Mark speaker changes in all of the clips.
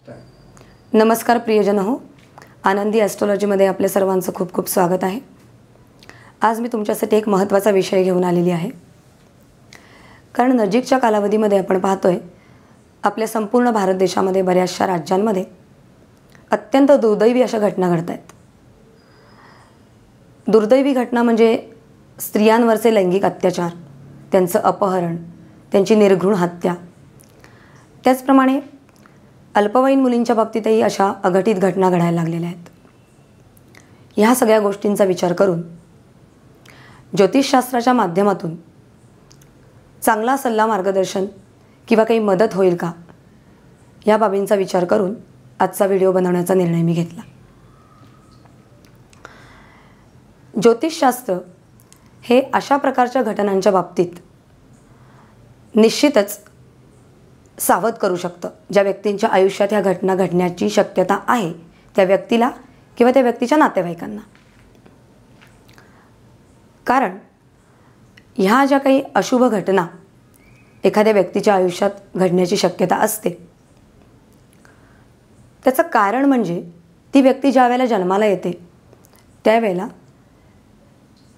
Speaker 1: नमस्कार प्रियजन हो, आनंदी ॲस्ट्रॉलॉजीमध्ये आपल्या सर्वांचं खूप खूप स्वागत आहे। आज मी तुमच्यासाठी एक महत्त्वाचा विषय घेऊन आलेली आहे। कारण नजीकच्या कालावधीमध्ये आपण पाहतोय आपल्या संपूर्ण भारत देशामध्ये बऱ्याचशा राज्यांमध्ये अत्यंत दुर्दैवी अशा घटना घडत आहेत। दुर्दैवी घटना म्हणजे स्त्रियांवरचे लैंगिक अत्याचार, त्यांचं अपहरण, त्यांची निर्घृण हत्या। त्याचप्रमाणे अल्पवयीन मुलींच्या बाबतीतही अशा अघटित घटना घडायला लागलेल्या आहेत। ह्या सगळ्या गोष्टींचा विचार करून ज्योतिषशास्त्राच्या माध्यमातून चांगला सल्ला, मार्गदर्शन किंवा काही मदत होईल का, या बाबींचा विचार करून आजचा व्हिडिओ बनवण्याचा निर्णय मी घेतला। ज्योतिषशास्त्र हे अशा प्रकारच्या घटनांच्या बाबतीत निश्चितच सावध करू शकतं। ज्या व्यक्तींच्या आयुष्यात ह्या घटना घडण्याची शक्यता आहे त्या व्यक्तीला किंवा त्या व्यक्तीच्या नातेवाईकांना। कारण ह्या ज्या काही अशुभ घटना एखाद्या व्यक्तीच्या आयुष्यात घडण्याची शक्यता असते, त्याचं कारण म्हणजे ती व्यक्ती ज्या वेळेला जन्माला येते त्यावेळेला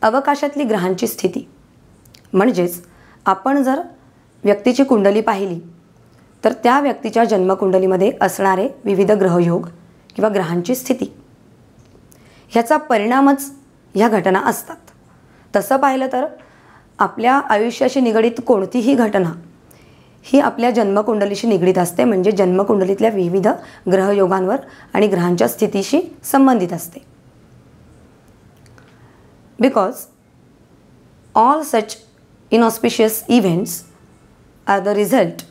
Speaker 1: अवकाशातली ग्रहांची स्थिती, म्हणजेच आपण जर व्यक्तीची कुंडली पाहिली तर त्या व्यक्तीच्या जन्मकुंडलीमध्ये असणारे विविध ग्रहयोग किंवा ग्रहांची स्थिती, ह्याचा परिणामच ह्या घटना असतात। तसं पाहिलं तर आपल्या आयुष्याशी निगडीत कोणतीही घटना ही आपल्या जन्मकुंडलीशी निगडीत असते, म्हणजे जन्मकुंडलीतल्या विविध ग्रहयोगांवर आणि ग्रहांच्या स्थितीशी संबंधित असते। Because all such inauspicious events are the result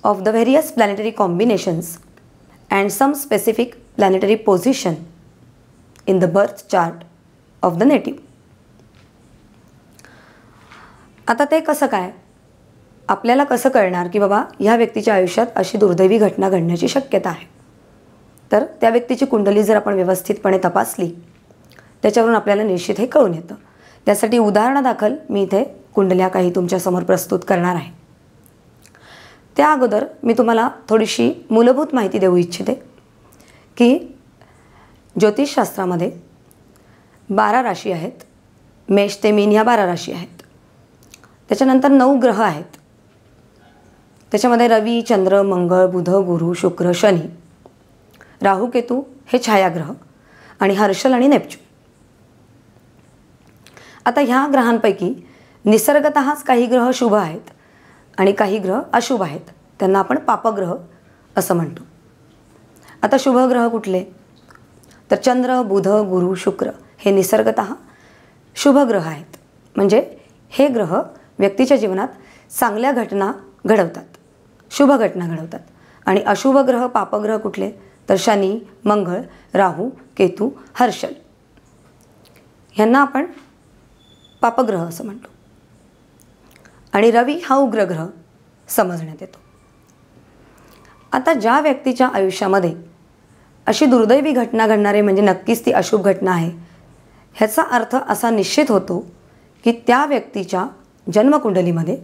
Speaker 1: of the various planetary combinations and some specific planetary position in the birth chart of the native. आता ते कसं काय, आपल्याला कसं कळणार की बाबा ह्या व्यक्तीच्या आयुष्यात अशी दुर्दैवी घटना घडण्याची शक्यता आहे? तर त्या व्यक्तीची कुंडली जर आपण व्यवस्थितपणे तपासली त्याच्यावरून आपल्याला निश्चित हे कळून येतं। त्यासाठी उदाहरणादाखल मी इथे कुंडल्या काही तुमच्यासमोर प्रस्तुत करणार आहे। त्या अगोदर मी तुम्हाला थोडीशी मूलभूत माहिती देऊ इच्छिते की ज्योतिषशास्त्रामध्ये 12 राशी आहेत। मेष ते मीन ह्या 12 राशी आहेत। त्याच्यानंतर 9 ग्रह आहेत। त्याच्यामध्ये रवी, चंद्र, मंगळ, बुध, गुरु, शुक्र, शनी, राहू, केतू हे छायाग्रह आणि हर्षल आणि नेपच्यून। आता ह्या ग्रहांपैकी निसर्गतःच काही ग्रह शुभ आहेत आणि काही ग्रह अशुभ आहेत, त्यांना आपण पापग्रह असं म्हणतो। आता शुभ ग्रह कुठले, तर चंद्र, बुध, गुरु, शुक्र हे निसर्गतः शुभ ग्रह आहेत, म्हणजे हे ग्रह व्यक्तीच्या जीवनात चांगल्या घटना घडवतात, शुभ घटना घडवतात। आणि अशुभ ग्रह, पापग्रह कुठले, तर शनी, मंगळ, राहू, केतू, हर्षल ह्यांना आपण पापग्रह असं म्हणतो। आणि रवी हा उग्रग्रह समजण्यात येतो। आता ज्या व्यक्तीच्या आयुष्यामध्ये अशी दुर्दैवी घटना घडणार आहे, म्हणजे नक्कीच ती अशुभ घटना आहे, ह्याचा अर्थ असा निश्चित होतो की त्या व्यक्तीच्या जन्मकुंडलीमध्ये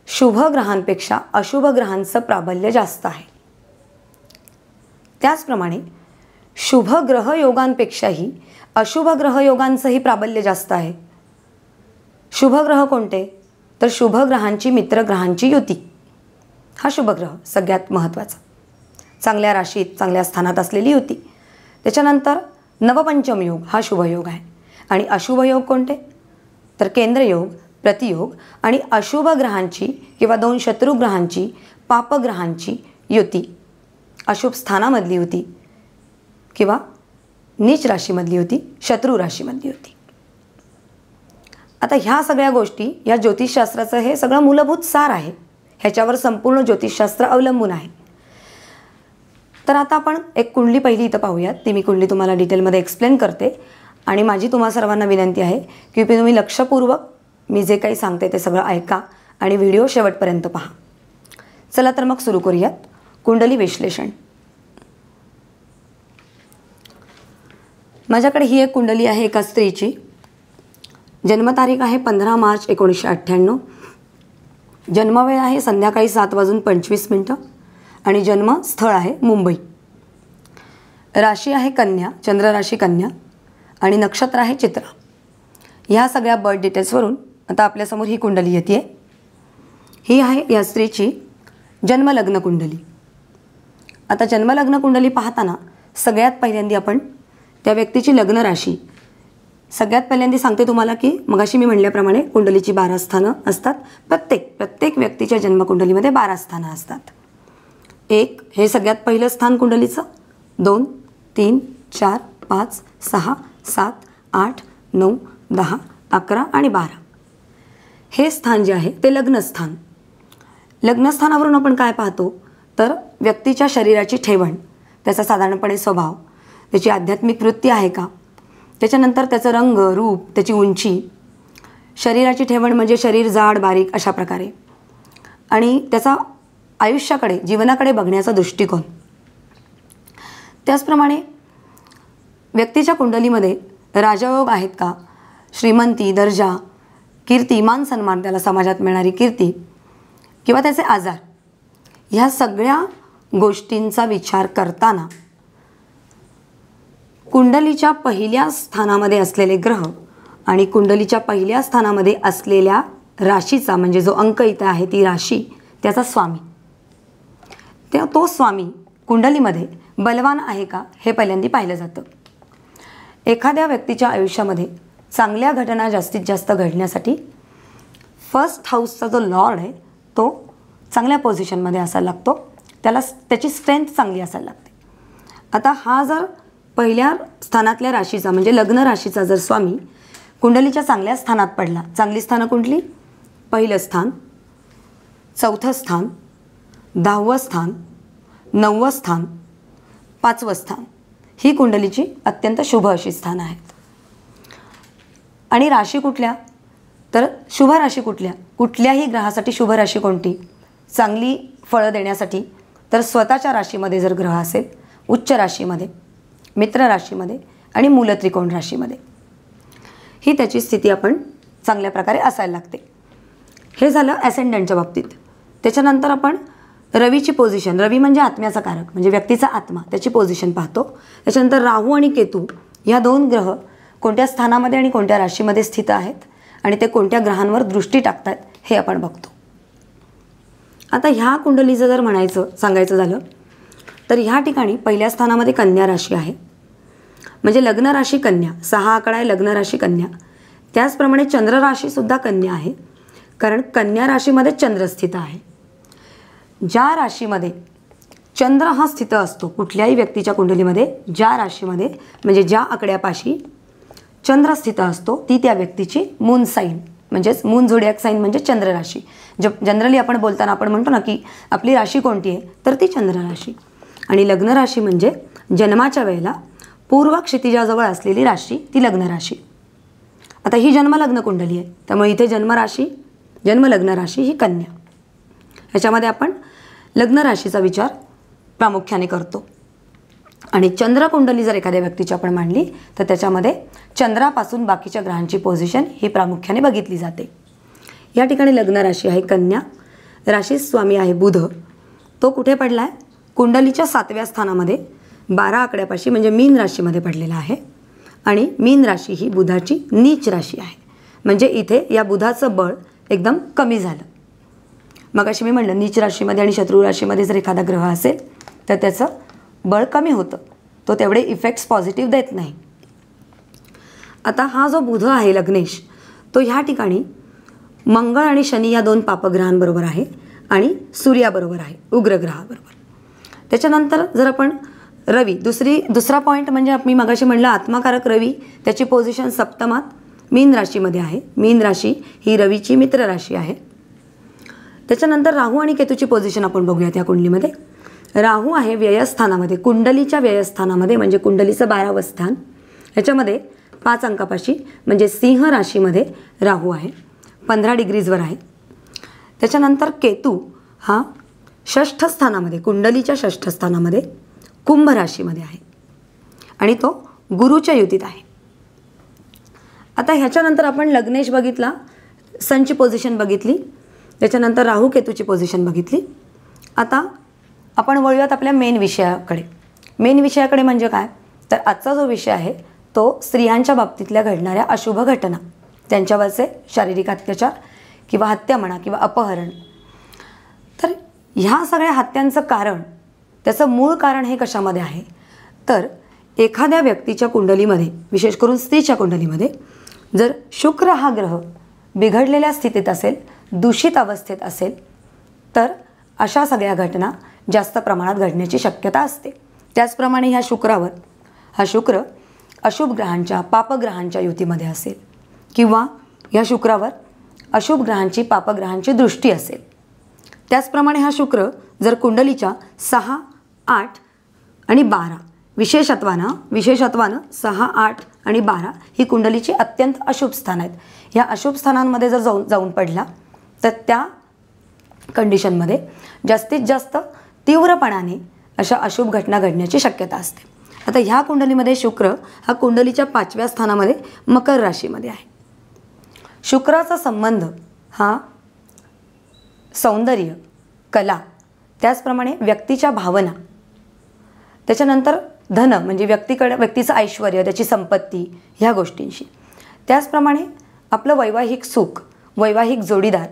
Speaker 1: शुभ ग्रहांपेक्षा अशुभ ग्रहांचं प्राबल्य जास्त आहे। त्याचप्रमाणे शुभ ग्रहयोगांपेक्षाही अशुभ ग्रहयोगांचंही प्राबल्य जास्त आहे। शुभ ग्रह कोणते, तर शुभ ग्रहांची, मित्र ग्रहांची युती हा शुभ ग्रह सगळ्यात महत्त्वाचा, चांगल्या राशीत चांगल्या स्थानात असलेली युती। त्याच्यानंतर नवपंचम योग हा शुभ योग आहे। आणि अशुभ योग कोणते, तर केंद्रयोग, प्रतियोग आणि अशुभ ग्रहांची किंवा 2 शत्रुग्रहांची, पापग्रहांची युती, अशुभ स्थानामधली युती किंवा नीच राशीमधली युती, शत्रू राशीमधली युती। आता ह्या सगळ्या गोष्टी या ज्योतिषशास्त्राचं हे सगळं मूलभूत सार आहे, ह्याच्यावर संपूर्ण ज्योतिषशास्त्र अवलंबून आहे। तर आता आपण एक कुंडली पहिली इथं पाहूयात। ती मी कुंडली तुम्हाला डिटेलमध्ये एक्सप्लेन करते आणि माझी तुम्हा सर्वांना विनंती आहे की तुम्ही लक्षपूर्वक मी जे काही सांगते ते सगळं ऐका आणि व्हिडिओ शेवटपर्यंत पहा। चला तर मग सुरू करूयात कुंडली विश्लेषण। माझ्याकडे ही एक कुंडली आहे एका स्त्रीची। जन्मतारीख आहे 15 मार्च 1998। जन्मवेळ आहे संध्याकाळी 7:25 आणि जन्मस्थळ आहे मुंबई. राशी आहे कन्या, चंद्र राशी कन्या आणि नक्षत्र आहे चित्रा. ह्या सगळ्या बर्थ डिटेल्सवरून आता आपल्यासमोर ही कुंडली येते. ही आहे या स्त्रीची जन्मलग्न कुंडली. आता जन्मलग्न कुंडली पाहताना सगळ्यात पहिल्यांदा आपण त्या व्यक्तीची लग्न राशी सगळ्यात पहिल्यांदा सांगते तुम्हाला की मगाशी मी म्हणल्याप्रमाणे कुंडलीची 12 स्थानं असतात. प्रत्येक व्यक्तीच्या जन्मकुंडलीमध्ये 12 स्थानं असतात. 1 हे सगळ्यात पहिलं स्थान कुंडलीचं, 2, 3, 4, 5, 6, 7, 8, 9, 10, 11 आणि 12 हे स्थान जे आहे ते लग्नस्थान. लग्नस्थानावरून आपण काय पाहतो तर व्यक्तीच्या शरीराची ठेवण, त्याचा साधारणपणे स्वभाव, त्याची आध्यात्मिक वृत्ती आहे का, त्याच्यानंतर त्याचं रंग, रूप, त्याची उंची, शरीराची ठेवण म्हणजे शरीर जाड बारीक अशा प्रकारे, आणि त्याचा आयुष्याकडे जीवनाकडे बघण्याचा दृष्टिकोन. त्याचप्रमाणे व्यक्तीच्या कुंडलीमध्ये राजयोग आहेत का, श्रीमंती, दर्जा, कीर्ती, मान सन्मान, त्याला समाजात मिळणारी कीर्ती किंवा त्याचे आजार, ह्या सगळ्या गोष्टींचा विचार करताना कुंडलीच्या पहिल्या स्थानामध्ये असलेले ग्रह आणि कुंडलीच्या पहिल्या स्थानामध्ये असलेल्या राशीचा म्हणजे जो अंक इथं आहे ती राशी, त्याचा स्वामी, तो स्वामी कुंडलीमध्ये बलवान आहे का हे पहिल्यांदा पाहिलं जातं. एखाद्या व्यक्तीच्या आयुष्यामध्ये चांगल्या घटना जास्तीत जास्त घडण्यासाठी फर्स्ट हाऊसचा जो लॉर्ड आहे तो चांगल्या पोझिशनमध्ये असायला लागतो, त्याची स्ट्रेंथ चांगली असायला लागते. आता हा जर पहिल्या स्थानातल्या राशीचा म्हणजे लग्न राशीचा जर स्वामी कुंडलीच्या चांगल्या स्थानात पडला, चांगली स्थानं कुठली, पहिलं स्थान, 4थं स्थान, 10वं स्थान, 9वं स्थान, 5वं स्थान, ही कुंडलीची अत्यंत शुभ अशी स्थानं आहेत. आणि राशी कुठल्या तर शुभ राशी कुठल्या, कुठल्याही ग्रहासाठी शुभ राशी कोणती, चांगली फळं देण्यासाठी तर स्वतःच्या राशीमध्ये जर ग्रह असेल, उच्च राशीमध्ये, मित्र राशीमध्ये आणि मूलत्रिकोण राशीमध्ये, ही त्याची स्थिती आपण चांगल्या प्रकारे असायला लागते. हे झालं ॲसेंडंटच्या बाबतीत. त्याच्यानंतर आपण रवीची पोझिशन, रवी म्हणजे आत्म्याचा कारक म्हणजे व्यक्तीचा आत्मा, त्याची पोझिशन पाहतो. त्याच्यानंतर राहू आणि केतू ह्या 2 ग्रह कोणत्या स्थानामध्ये आणि कोणत्या राशीमध्ये स्थित आहेत आणि ते कोणत्या ग्रहांवर दृष्टी टाकतात हे आपण बघतो. आता ह्या कुंडलीचं जर सांगायचं झालं तर ह्या ठिकाणी पहिल्या स्थानामध्ये कन्या राशी आहे, म्हणजे लग्न राशी कन्या, 6 आकडा आहे लग्न राशी कन्या. त्याचप्रमाणे चंद्र राशीसुद्धा कन्या आहे, कारण कन्या राशीमध्ये चंद्र स्थित आहे. ज्या राशीमध्ये चंद्र हा स्थित असतो कुठल्याही व्यक्तीच्या कुंडलीमध्ये, ज्या राशीमध्ये म्हणजे ज्या आकड्यापाशी चंद्र स्थित असतो ती त्या व्यक्तीची मून साईन म्हणजेच मून झोडियाक साईन म्हणजे चंद्र राशी. जनरली आपण बोलताना आपण म्हणतो ना की आपली राशी कोणती आहे तर ती चंद्र राशी. आणि लग्न राशी म्हणजे जन्माच्या वेळेला पूर्व क्षितिजाजवळ असलेली राशी ती लग्न राशी. आता ही जन्मलग्न कुंडली आहे त्यामुळे इथे जन्मलग्न राशी ही कन्या. ह्याच्यामध्ये आपण लग्न राशीचा विचार प्रामुख्याने करतो. आणि चंद्रकुंडली जर एखाद्या व्यक्तीची आपण मांडली तर त्याच्यामध्ये चंद्रापासून बाकीच्या ग्रहांची पोझिशन ही प्रामुख्याने बघितली जाते. या ठिकाणी लग्न राशी आहे कन्या, राशी स्वामी आहे बुध. तो कुठे पडला आहे कुंडलीच्या 7व्या स्थानामध्ये 12 आकड्यापाशी म्हणजे मीन राशीमध्ये पडलेला आहे. आणि मीन राशी ही बुधाची नीच राशी आहे, म्हणजे इथे या बुधाचं बळ एकदम कमी झालं. मग अशी मी म्हणलं नीच राशीमध्ये आणि शत्रू राशीमध्ये जर एखादा ग्रह असेल तर त्याचं बळ कमी होतं, तो तेवढे इफेक्ट्स पॉझिटिव्ह देत नाही. आता हा जो बुध आहे लग्नेश तो ह्या ठिकाणी मंगळ आणि शनी या 2 पापग्रहांबरोबर आहे आणि सूर्याबरोबर आहे, उग्रग्रहाबरोबर. त्याच्यानंतर जर आपण रवी दुसरा पॉईंट म्हणजे मी मगाशी म्हणलं आत्माकारक रवी, त्याची पोझिशन सप्तमात मीन राशीमध्ये आहे. मीन राशी ही रवीची मित्र राशी आहे. त्याच्यानंतर राहू आणि केतूची पोझिशन आपण बघूया. त्या कुंडलीमध्ये राहू आहे व्ययस्थानामध्ये, कुंडलीच्या व्ययस्थानामध्ये म्हणजे कुंडलीचं 12वं स्थान, ह्याच्यामध्ये 5 अंकापाशी म्हणजे सिंह राशीमध्ये राहू आहे, 15 डिग्रीजवर आहे. त्याच्यानंतर केतू हा 6ष्ठ स्थानामध्ये, कुंडलीच्या 6ष्ठ स्थानामध्ये कुंभ राशीमध्ये आहे आणि तो गुरुच्या युतीत आहे. आता ह्याच्यानंतर आपण लग्नेश बघितला, सनची पोझिशन बघितली, त्याच्यानंतर राहू केतूची पोझिशन बघितली. आता आपण वळूयात आपल्या मेन विषयाकडे. मेन विषयाकडे म्हणजे काय, तर आजचा जो विषय आहे तो स्त्रियांच्या बाबतीतल्या घडणाऱ्या अशुभ घटना, त्यांच्यावरचे शारीरिक अत्याचार किंवा हत्या म्हणा किंवा अपहरण. तर ह्या सगळ्या हत्यांचं कारण, त्याचं मूळ कारण हे कशामध्ये आहे, तर एखाद्या व्यक्तीच्या कुंडलीमध्ये, विशेष करून स्त्रीच्या कुंडलीमध्ये जर शुक्र हा ग्रह बिघडलेल्या स्थितीत असेल, दूषित अवस्थेत असेल, तर अशा सगळ्या घटना जास्त प्रमाणात घडण्याची शक्यता असते. त्याचप्रमाणे ह्या शुक्रावर, हा शुक्र अशुभ ग्रहांच्या, पापग्रहांच्या युतीमध्ये असेल किंवा ह्या शुक्रावर अशुभ ग्रहांची, पापग्रहांची दृष्टी असेल. त्याचप्रमाणे हा शुक्र जर कुंडलीच्या 6, 8 आणि 12 विशेषत्वानं 6, 8 आणि 12 ही कुंडलीची अत्यंत अशुभ स्थान आहेत. ह्या अशुभ स्थानांमध्ये जर जाऊन पडला तर त्या कंडिशनमध्ये जास्तीत जास्त तीव्रपणाने अशा अशुभ घटना घडण्याची शक्यता असते. आता ह्या कुंडलीमध्ये शुक्र हा कुंडलीच्या 5व्या स्थानामध्ये मकर राशीमध्ये आहे. शुक्राचा संबंध हा सौंदर्य, कला, त्याचप्रमाणे व्यक्तीच्या भावना, त्याच्यानंतर धन म्हणजे व्यक्तीचं ऐश्वर्य, त्याची संपत्ती, ह्या गोष्टींशी. त्याचप्रमाणे आपलं वैवाहिक सुख, वैवाहिक जोडीदार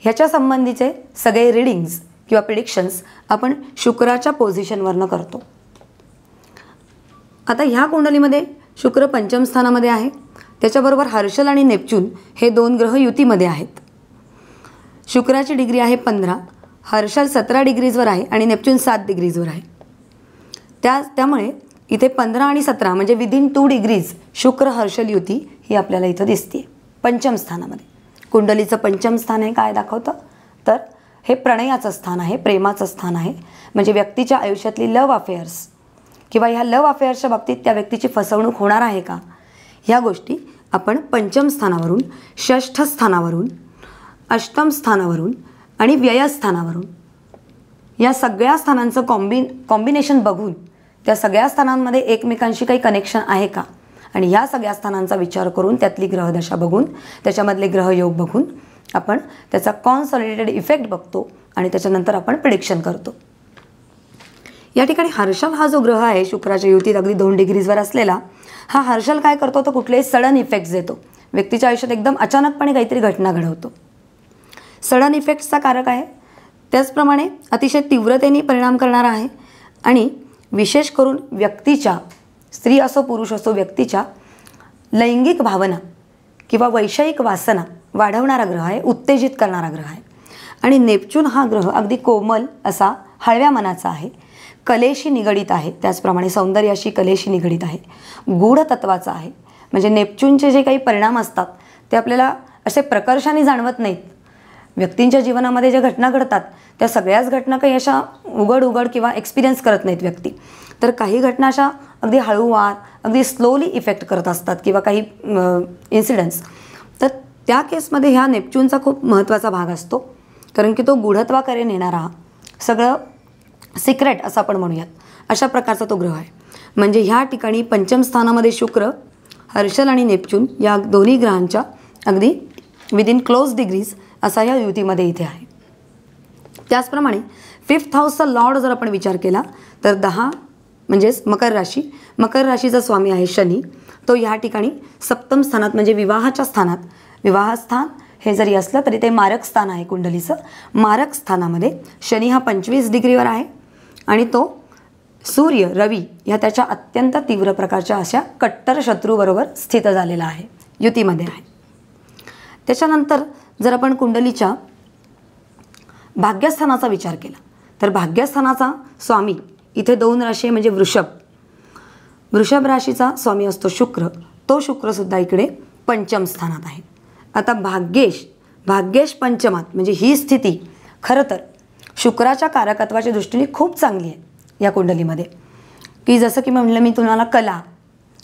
Speaker 1: ह्याच्या संबंधीचे सगळे रीडिंग्स किंवा प्रिडिक्शन्स आपण शुक्राच्या पोझिशनवरनं करतो. आता ह्या कुंडलीमध्ये शुक्र पंचम स्थानामध्ये आहे. त्याच्याबरोबर हर्षल आणि नेपच्यून हे 2 ग्रह युतीमध्ये आहेत. शुक्राची डिग्री आहे 15, हर्षल 17 डिग्रीजवर आहे आणि नेपच्यून 7 डिग्रीजवर आहे. त्यामुळे इथे 15 आणि 17 म्हणजे विदिन 2 डिग्रीज शुक्र हर्षल युती ही आपल्याला इथं दिसते पंचम स्थानामध्ये. कुंडलीचं पंचम स्थान हे काय दाखवतं, तर हे प्रणयाचं स्थान आहे, प्रेमाचं स्थान आहे. म्हणजे व्यक्तीच्या आयुष्यातली लव्ह अफेअर्स किंवा ह्या लव्ह अफेअर्सच्या बाबतीत त्या व्यक्तीची फसवणूक होणार आहे का, ह्या गोष्टी आपण पंचम स्थानावरून, षष्ठ स्थानावरून, अष्टम स्थानावरून आणि व्ययस्थानावरून या सगळ्या स्थानांचं कॉम्बिनेशन बघून त्या सगळ्या स्थानांमध्ये एकमेकांशी काही कनेक्शन आहे का, आणि ह्या सगळ्या स्थानांचा विचार करून त्यातली ग्रहदशा बघून, त्याच्यामधले ग्रहयोग बघून आपण त्याचा कॉन्सॉलिडेटेड इफेक्ट बघतो आणि त्याच्यानंतर आपण प्रिडिक्शन करतो. या ठिकाणी हर्षल हा जो ग्रह आहे शुक्राच्या युतीत अगदी 2 डिग्रीजवर असलेला, हा हर्षल काय करतो, तर कुठलेही सडन इफेक्ट्स देतो. व्यक्तीच्या आयुष्यात एकदम अचानकपणे काहीतरी घटना घडवतो. सडन इफेक्ट्सचा कारक आहे. त्याचप्रमाणे अतिशय तीव्रतेने परिणाम करणारा आहे आणि विशेष करून व्यक्तीच्या, स्त्री असो पुरुष असो, व्यक्तीच्या लैंगिक भावना किंवा वैषयिक वासना वाढवणारा ग्रह आहे, उत्तेजित करणारा ग्रह आहे. आणि नेपच्यून हा ग्रह अगदी कोमल असा, हळव्या मनाचा आहे, कलेशी निगडीत आहे. त्याचप्रमाणे सौंदर्याशी, कलेशी निगडीत आहे, गूढ तत्वाचा आहे. म्हणजे नेपच्यूनचे जे काही परिणाम असतात ते आपल्याला असे प्रकर्षाने जाणवत नाहीत. व्यक्तींच्या जीवनामध्ये ज्या घटना घडतात त्या सगळ्याच घटना काही अशा उघड किंवा एक्सपिरियन्स करत नाहीत व्यक्ती. तर काही घटना अशा अगदी हळूवार, अगदी स्लोली इफेक्ट करत असतात किंवा काही इन्सिडन्ट्स. तर त्या केसमध्ये ह्या नेपच्यूनचा खूप महत्त्वाचा भाग असतो, कारण की तो गूढत्वाकडे नेणारा, सगळं सिक्रेट असं आपण म्हणूयात, अशा प्रकारचा तो ग्रह आहे. म्हणजे ह्या ठिकाणी पंचम स्थानामध्ये शुक्र, हर्षल आणि नेपच्यून या दोन्ही ग्रहांच्या अगदी विदिन क्लोज डिग्रीज असा या युतीमध्ये इथे आहे. त्याचप्रमाणे 5th हाऊसचा लॉर्ड जर आपण विचार केला तर 10 म्हणजेच मकर राशी, मकर राशीचा स्वामी आहे शनी. तो ह्या ठिकाणी सप्तम स्थानात म्हणजे विवाहाच्या स्थानात, विवाहस्थान हे जरी असलं तरी ते मारक स्थान आहे कुंडलीचं. मारक स्थानामध्ये शनी हा 25 डिग्रीवर आहे आणि तो सूर्य, रवी ह्या त्याच्या अत्यंत तीव्र प्रकारच्या अशा कट्टर शत्रूबरोबर स्थित झालेला आहे, युतीमध्ये आहे. त्याच्यानंतर जर आपण कुंडलीच्या भाग्यस्थानाचा विचार केला तर भाग्यस्थानाचा स्वामी इथे 2 राशी म्हणजे वृषभ राशीचा स्वामी असतो शुक्र. तो शुक्रसुद्धा इकडे पंचम स्थानात आहे. आता भाग्येश पंचमात म्हणजे ही स्थिती खरं तर शुक्राच्या कारकत्वाच्या दृष्टीने खूप चांगली आहे या कुंडलीमध्ये. की जसं की म्हणलं मी तुम्हाला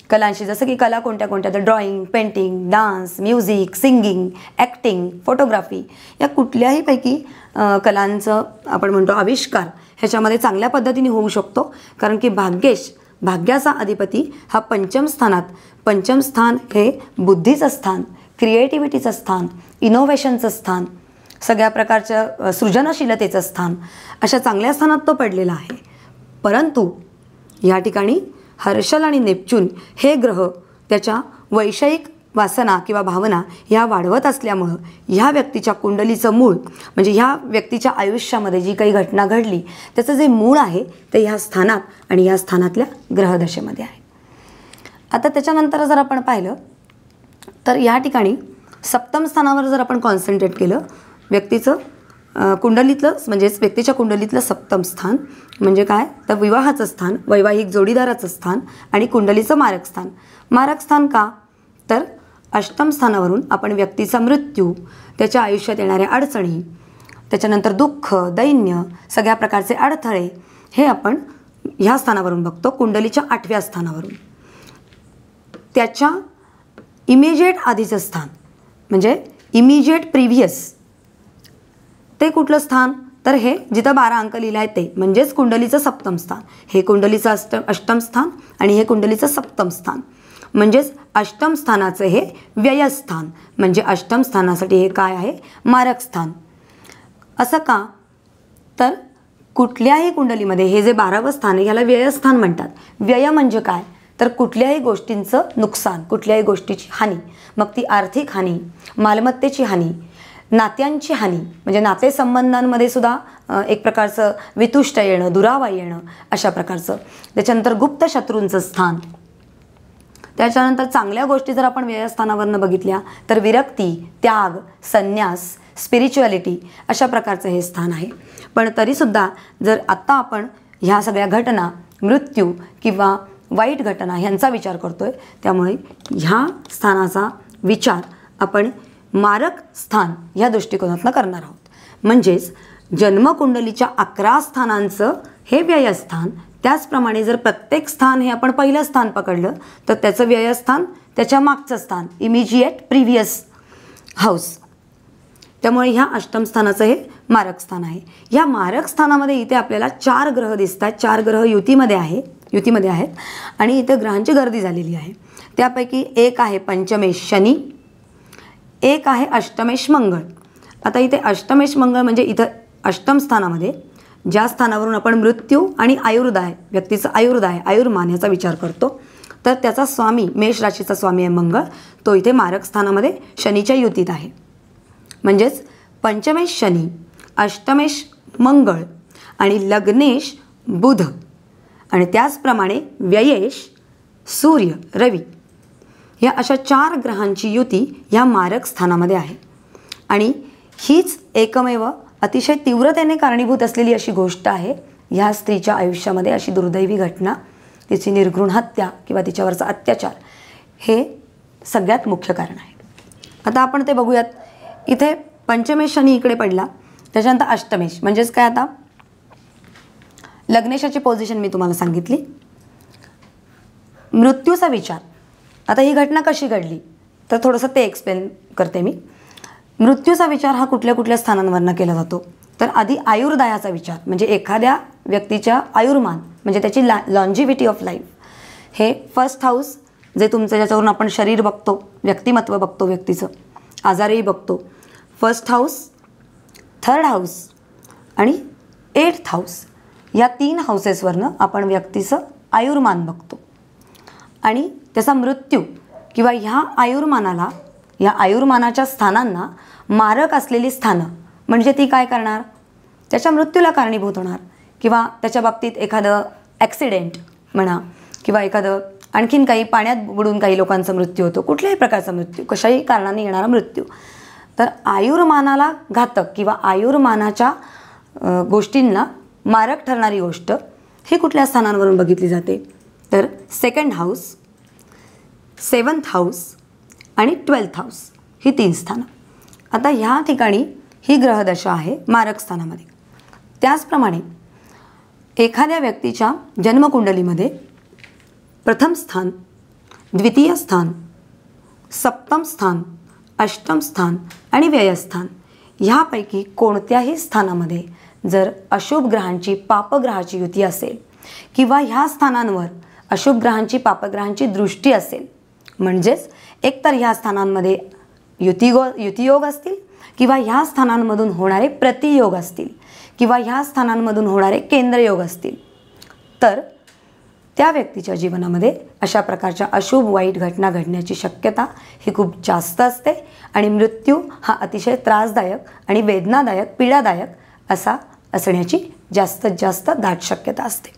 Speaker 1: कलांशी, जसं की कला कोणत्या कोणत्या, तर drawing, painting, dance, music, singing, acting, photography या कुठल्याही पैकी कलांचं आपण म्हणतो आविष्कार ह्याच्यामध्ये चांगल्या पद्धतीने होऊ शकतो. कारण की भाग्याचा अधिपती हा पंचम स्थानात, पंचम स्थान हे बुद्धीचं स्थान, क्रिएटिव्हिटीचं स्थान, इनोव्हेशनचं स्थान, सगळ्या प्रकारच्या सृजनशीलतेचं स्थान, अशा चांगल्या स्थानात तो पडलेला आहे. परंतु या ठिकाणी हर्षल आणि नेपच्यून हे ग्रह त्याच्या वैषयिक वासना किंवा भावना ह्या वाढवत असल्यामुळं ह्या व्यक्तीच्या कुंडलीचं मूळ, म्हणजे ह्या व्यक्तीच्या आयुष्यामध्ये जी काही घटना घडली त्याचं जे मूळ आहे ते ह्या स्थानात आणि ह्या स्थानातल्या ग्रहदशेमध्ये आहे. आता त्याच्यानंतर जर आपण पाहिलं तर या ठिकाणी सप्तम स्थानावर जर आपण कॉन्सन्ट्रेट केलं, व्यक्तीचं कुंडलीतलं म्हणजेच व्यक्तीच्या कुंडलीतलं सप्तम स्थान म्हणजे काय, तर विवाहाचं स्थान, वैवाहिक जोडीदाराचं स्थान आणि कुंडलीचं मारक स्थान. मारक स्थान का, तर अष्टम स्थानावरून आपण व्यक्तीचा मृत्यू, त्याच्या आयुष्यात येणाऱ्या अडचणी, त्याच्यानंतर दुःख, दैन्य, सगळ्या प्रकारचे अडथळे हे आपण ह्या स्थानावरून बघतो. कुंडलीच्या 8व्या स्थानावरून त्याच्या इमिजिएट आधीचं स्थान म्हणजे इमिजिएट प्रिव्हियस ते कुठलं स्थान, तर हे जिथं 12 अंक लिहिलं आहे ते म्हणजेच कुंडलीचं सप्तम स्थान. हे कुंडलीचं अष्टम स्थान आणि हे कुंडलीचं सप्तम स्थान म्हणजेच अष्टम स्थानाचं हे व्ययस्थान, म्हणजे अष्टम स्थानासाठी हे काय आहे, मारक स्थान. असं का, तर कुठल्याही कुंडलीमध्ये हे जे 12वं स्थान आहे ह्याला व्ययस्थान म्हणतात. व्यय म्हणजे काय, तर कुठल्याही गोष्टींचं नुकसान, कुठल्याही गोष्टीची हानी, मग ती आर्थिक हानी, मालमत्तेची हानी, नात्यांची हानी, म्हणजे नातेसंबंधांमध्ये सुद्धा एक प्रकारचं वितुष्ट येणं, दुरावा येणं, अशा प्रकारचं. त्याच्यानंतर गुप्त शत्रूंचं स्थान. त्याच्यानंतर चांगल्या गोष्टी जर आपण व्ययस्थानावरनं बघितल्या तर विरक्ती, त्याग, संन्यास, स्पिरिच्युअलिटी अशा प्रकारचं हे स्थान आहे. पण तरीसुद्धा जर आत्ता आपण ह्या सगळ्या घटना, मृत्यू किंवा वाईट घटना ह्यांचा विचार करतोय, त्यामुळे ह्या स्थानाचा विचार आपण मारक स्थान ह्या दृष्टिकोनातून करणार आहोत. म्हणजेच जन्मकुंडलीच्या 11 स्थानांचं हे व्ययस्थान, त्याचप्रमाणे जर प्रत्येक स्थान हे आपण पहिलं स्थान पकडलं तर त्याचं व्ययस्थान त्याच्या मागचं स्थान, इमिजिएट प्रिव्हियस हाऊस. त्यामुळे ह्या अष्टम स्थानाचं हे मारक स्थान आहे. ह्या मारक स्थानामध्ये इथे आपल्याला 4 ग्रह दिसतात. 4 ग्रह युतीमध्ये आहेत आणि इथे ग्रहांची गर्दी झालेली आहे. त्यापैकी एक आहे पंचमेश शनी, एक आहे अष्टमेश मंगळ. आता इथे अष्टमेश मंगळ म्हणजे इथं अष्टम स्थानामध्ये ज्या स्थानावरून आपण मृत्यू आणि आयुर्दाय, व्यक्तीचं आयुर्दाय, आयुर्मान ह्याचा विचार करतो, तर त्याचा स्वामी, मेष राशीचा स्वामी आहे मंगळ, तो इथे मारक स्थानामध्ये शनीच्या युतीत आहे. म्हणजेच पंचमेश शनी, अष्टमेश मंगळ आणि लग्नेश बुध आणि त्याचप्रमाणे व्ययेश सूर्य, रवी, या अशा 4 ग्रहांची युती ह्या मारक स्थानामध्ये आहे. आणि हीच एकमेव अतिशय तीव्रतेने कारणीभूत असलेली अशी गोष्ट आहे ह्या स्त्रीच्या आयुष्यामध्ये, अशी दुर्दैवी घटना, तिची निर्घृण हत्या किंवा तिच्यावरचा अत्याचार, हे सगळ्यात मुख्य कारण आहे. आता आपण ते बघूयात. इथे पंचमेश शनी इकडे पडला, त्याच्यानंतर अष्टमेश म्हणजेच काय, आता लग्नेशाची पोझिशन मी तुम्हाला सांगितली. मृत्यूचा विचार, आता ही घटना कशी घडली तर थोडंसं ते एक्सप्लेन करते मी. मृत्यूचा विचार हा कुठल्या कुठल्या स्थानांवरनं केला जातो, तर आधी आयुर्दायाचा विचार म्हणजे एखाद्या व्यक्तीच्या आयुर्मान म्हणजे त्याची लॉन्जिव्हिटी ऑफ लाईफ, हे फर्स्ट हाऊस जे तुमचं, ज्याच्यावरून आपण शरीर बघतो, व्यक्तिमत्व बघतो, व्यक्तीचं आजारही बघतो, फर्स्ट हाऊस, थर्ड हाऊस आणि 8th हाऊस, या 3 हाऊसेसवरनं आपण व्यक्तीचं आयुर्मान बघतो. आणि त्याचा मृत्यू किंवा ह्या आयुर्मानाला, या आयुर्मानाच्या स्थानांना मारक असलेली स्थानं म्हणजे ती काय करणार, त्याच्या मृत्यूला कारणीभूत होणार किंवा त्याच्या बाबतीत एखादं ॲक्सिडेंट म्हणा किंवा एखादं आणखीन काही, पाण्यात बुडून काही लोकांचा मृत्यू होतो, कुठल्याही प्रकारचा मृत्यू, कशाही कारणाने येणारा मृत्यू. तर आयुर्मानाला घातक किंवा आयुर्मानाच्या गोष्टींना मारक ठरणारी गोष्ट ही कुठल्या स्थानांवरून बघितली जाते, तर 2nd हाऊस, 7th हाऊस आणि 12th हाऊस, ही 3 स्थानं. आता ह्या ठिकाणी ही ग्रहदशा आहे मारक स्थानामध्ये. त्याचप्रमाणे एखाद्या व्यक्तीच्या जन्मकुंडलीमध्ये प्रथम स्थान, द्वितीय स्थान, सप्तम स्थान, अष्टम स्थान आणि व्ययस्थान ह्यापैकी कोणत्याही स्थानामध्ये जर अशुभ ग्रहांची, पापग्रहाची युती असेल किंवा ह्या स्थानांवर अशुभ ग्रहांची, पापग्रहांची दृष्टी असेल, म्हणजेच एकतर ह्या स्थानांमध्ये युतियोग असतील किंवा ह्या स्थानांमधून होणारे प्रतियोग असतील किंवा ह्या स्थानांमधून होणारे केंद्रयोग असतील तर त्या व्यक्तीच्या जीवनामध्ये अशा प्रकारच्या अशुभ वाईट घटना घडण्याची शक्यता ही खूप जास्त असते आणि मृत्यू हा अतिशय त्रासदायक आणि वेदनादायक पीडादायक असा असण्याची जास्तीत जास्त दाट शक्यता असते.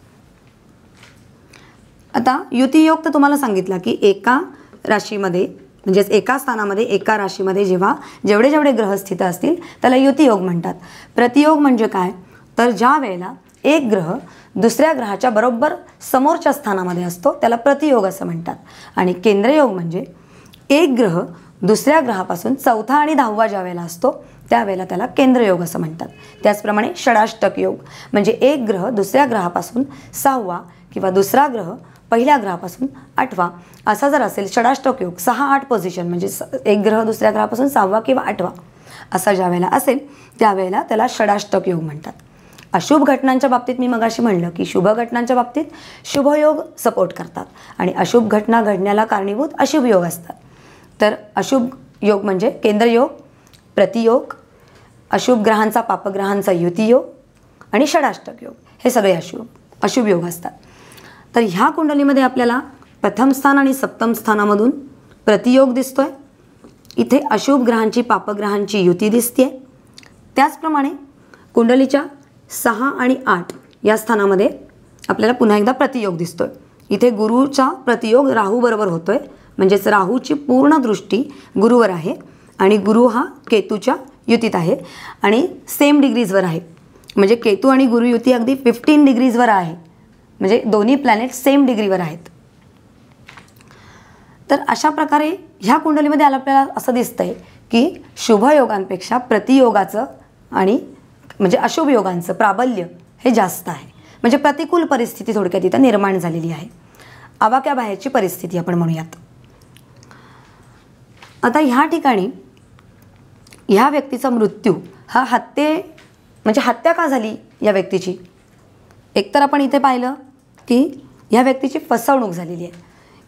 Speaker 1: आता युतियोग तर तुम्हाला सांगितला की एका राशीमध्ये म्हणजेच एका स्थानामध्ये एका राशीमध्ये जेवढे जेवढे ग्रह स्थित असतील त्याला युतियोग म्हणतात. प्रतियोग म्हणजे काय तर ज्या वेळेला एक ग्रह दुसऱ्या ग्रहाच्या बरोबर समोरच्या स्थानामध्ये असतो त्याला प्रतियोग असं म्हणतात. आणि केंद्रयोग म्हणजे एक ग्रह दुसऱ्या ग्रहापासून चौथा आणि 10वा ज्या वेळेला असतो त्यावेळेला त्याला केंद्रयोग असं म्हणतात. त्याचप्रमाणे षडाष्टक योग म्हणजे एक ग्रह दुसऱ्या ग्रहापासून 6वा किंवा दुसरा ग्रह पहिल्या ग्रहापासून 8वा असा जर असेल षडाष्टक योग 6-8 पोझिशन म्हणजे एक ग्रह दुसऱ्या ग्रहापासून 6वा किंवा 8वा असा ज्या वेळेला असेल त्यावेळेला त्याला षडाष्टक योग म्हणतात. अशुभ घटनांच्या बाबतीत मी मगाशी म्हणलं की शुभ घटनांच्या बाबतीत शुभयोग सपोर्ट करतात आणि अशुभ घटना घडण्याला कारणीभूत अशुभ योग असतात. तर अशुभ योग म्हणजे केंद्रयोग, प्रतियोग, अशुभ ग्रहांचा पापग्रहांचा युतियोग आणि षडाष्टक योग हे सगळे अशुभ योग असतात. तर ह्या कुंडलीमध्ये आपल्याला प्रथम स्थान आणि सप्तम स्थानामधून प्रतियोग दिसतोय. इथे अशुभ ग्रहांची पापग्रहांची युती दिसते. त्याचप्रमाणे कुंडलीच्या 6 आणि 8 या स्थानामध्ये आपल्याला पुन्हा एकदा प्रतियोग दिसतोय. इथे गुरुचा प्रतियोग राहू बरोबर होतोय म्हणजेच राहूची पूर्ण दृष्टी गुरुवर आहे आणि गुरु हा केतूच्या युतीत आहे आणि सेम डिग्रीजवर आहे. म्हणजे केतू आणि गुरु युती अगदी 15 डिग्रीजवर आहे म्हणजे दोन्ही प्लॅनेट सेम डिग्रीवर आहेत. तर अशा प्रकारे ह्या कुंडलीमध्ये आपल्याला असं दिसतंय की शुभयोगांपेक्षा प्रतियोगाचं आणि म्हणजे अशुभ योगांचं प्राबल्य हे जास्त आहे. म्हणजे प्रतिकूल परिस्थिती थोडक्यात इथं निर्माण झालेली आहे. आवाक्याबाहेरची परिस्थिती आपण म्हणूयात. आता ह्या ठिकाणी ह्या व्यक्तीचा मृत्यू हा म्हणजे हत्या का झाली या व्यक्तीची एकतर आपण इथे पाहिलं की ह्या व्यक्तीची फसवणूक झालेली आहे.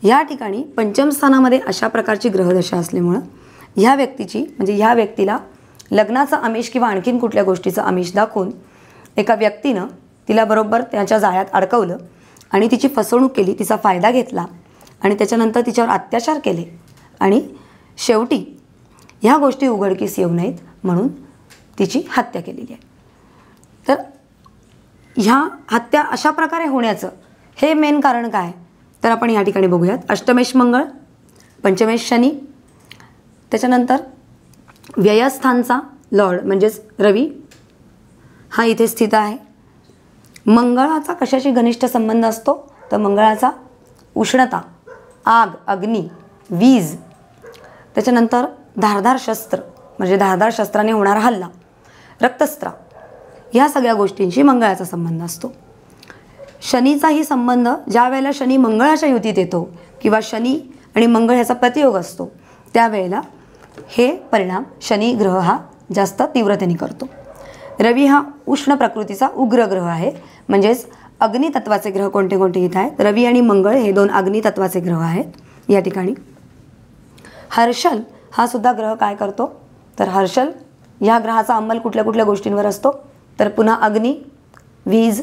Speaker 1: ह्या ठिकाणी पंचम स्थानामध्ये अशा प्रकारची ग्रहदशा असल्यामुळं ह्या व्यक्तीची म्हणजे ह्या व्यक्तीला लग्नाचं आमिष किंवा आणखीन कुठल्या गोष्टीचं आमिष दाखवून एका व्यक्तीनं तिला बरोबर त्याच्या जाळ्यात अडकवलं आणि तिची फसवणूक केली, तिचा फायदा घेतला आणि त्याच्यानंतर तिच्यावर अत्याचार केले आणि शेवटी ह्या गोष्टी उघडकीस येऊ नयेत म्हणून तिची हत्या केलेली आहे. तर ह्या हत्या अशा प्रकारे होण्याचं हे मेन कारण काय तर आपण या ठिकाणी बघूयात. अष्टमेश मंगळ, पंचमेश शनी, त्याच्यानंतर व्ययस्थानचा लॉर्ड म्हणजेच रवी हा इथे स्थित आहे. मंगळाचा कशाशी घनिष्ठ संबंध असतो तर मंगळाचा उष्णता, आग, अग्नी, वीज, त्याच्यानंतर धारदार शस्त्र म्हणजे धारदार शस्त्राने होणारा हल्ला, रक्तस्त्राव ह्या सगळ्या गोष्टींशी मंगळाचा संबंध असतो. शनीचाही संबंध ज्या वेळेला शनी मंगळाच्या युतीत येतो किंवा शनी आणि मंगळ ह्याचा प्रतियोग असतो त्यावेळेला हे परिणाम शनी ग्रह हा जास्त तीव्रतेने करतो. रवी हा उष्ण प्रकृतीचा उग्र ग्रह आहे म्हणजेच अग्नितत्वाचे ग्रह कोणते कोणते इथे आहेत. रवी आणि मंगळ हे 2 अग्नितत्वाचे ग्रह आहेत या ठिकाणी. हर्षल हा सुद्धा ग्रह काय करतो तर हर्षल ह्या ग्रहाचा अंमल कुठल्या कुठल्या गोष्टींवर असतो तर पुन्हा अग्नी, वीज,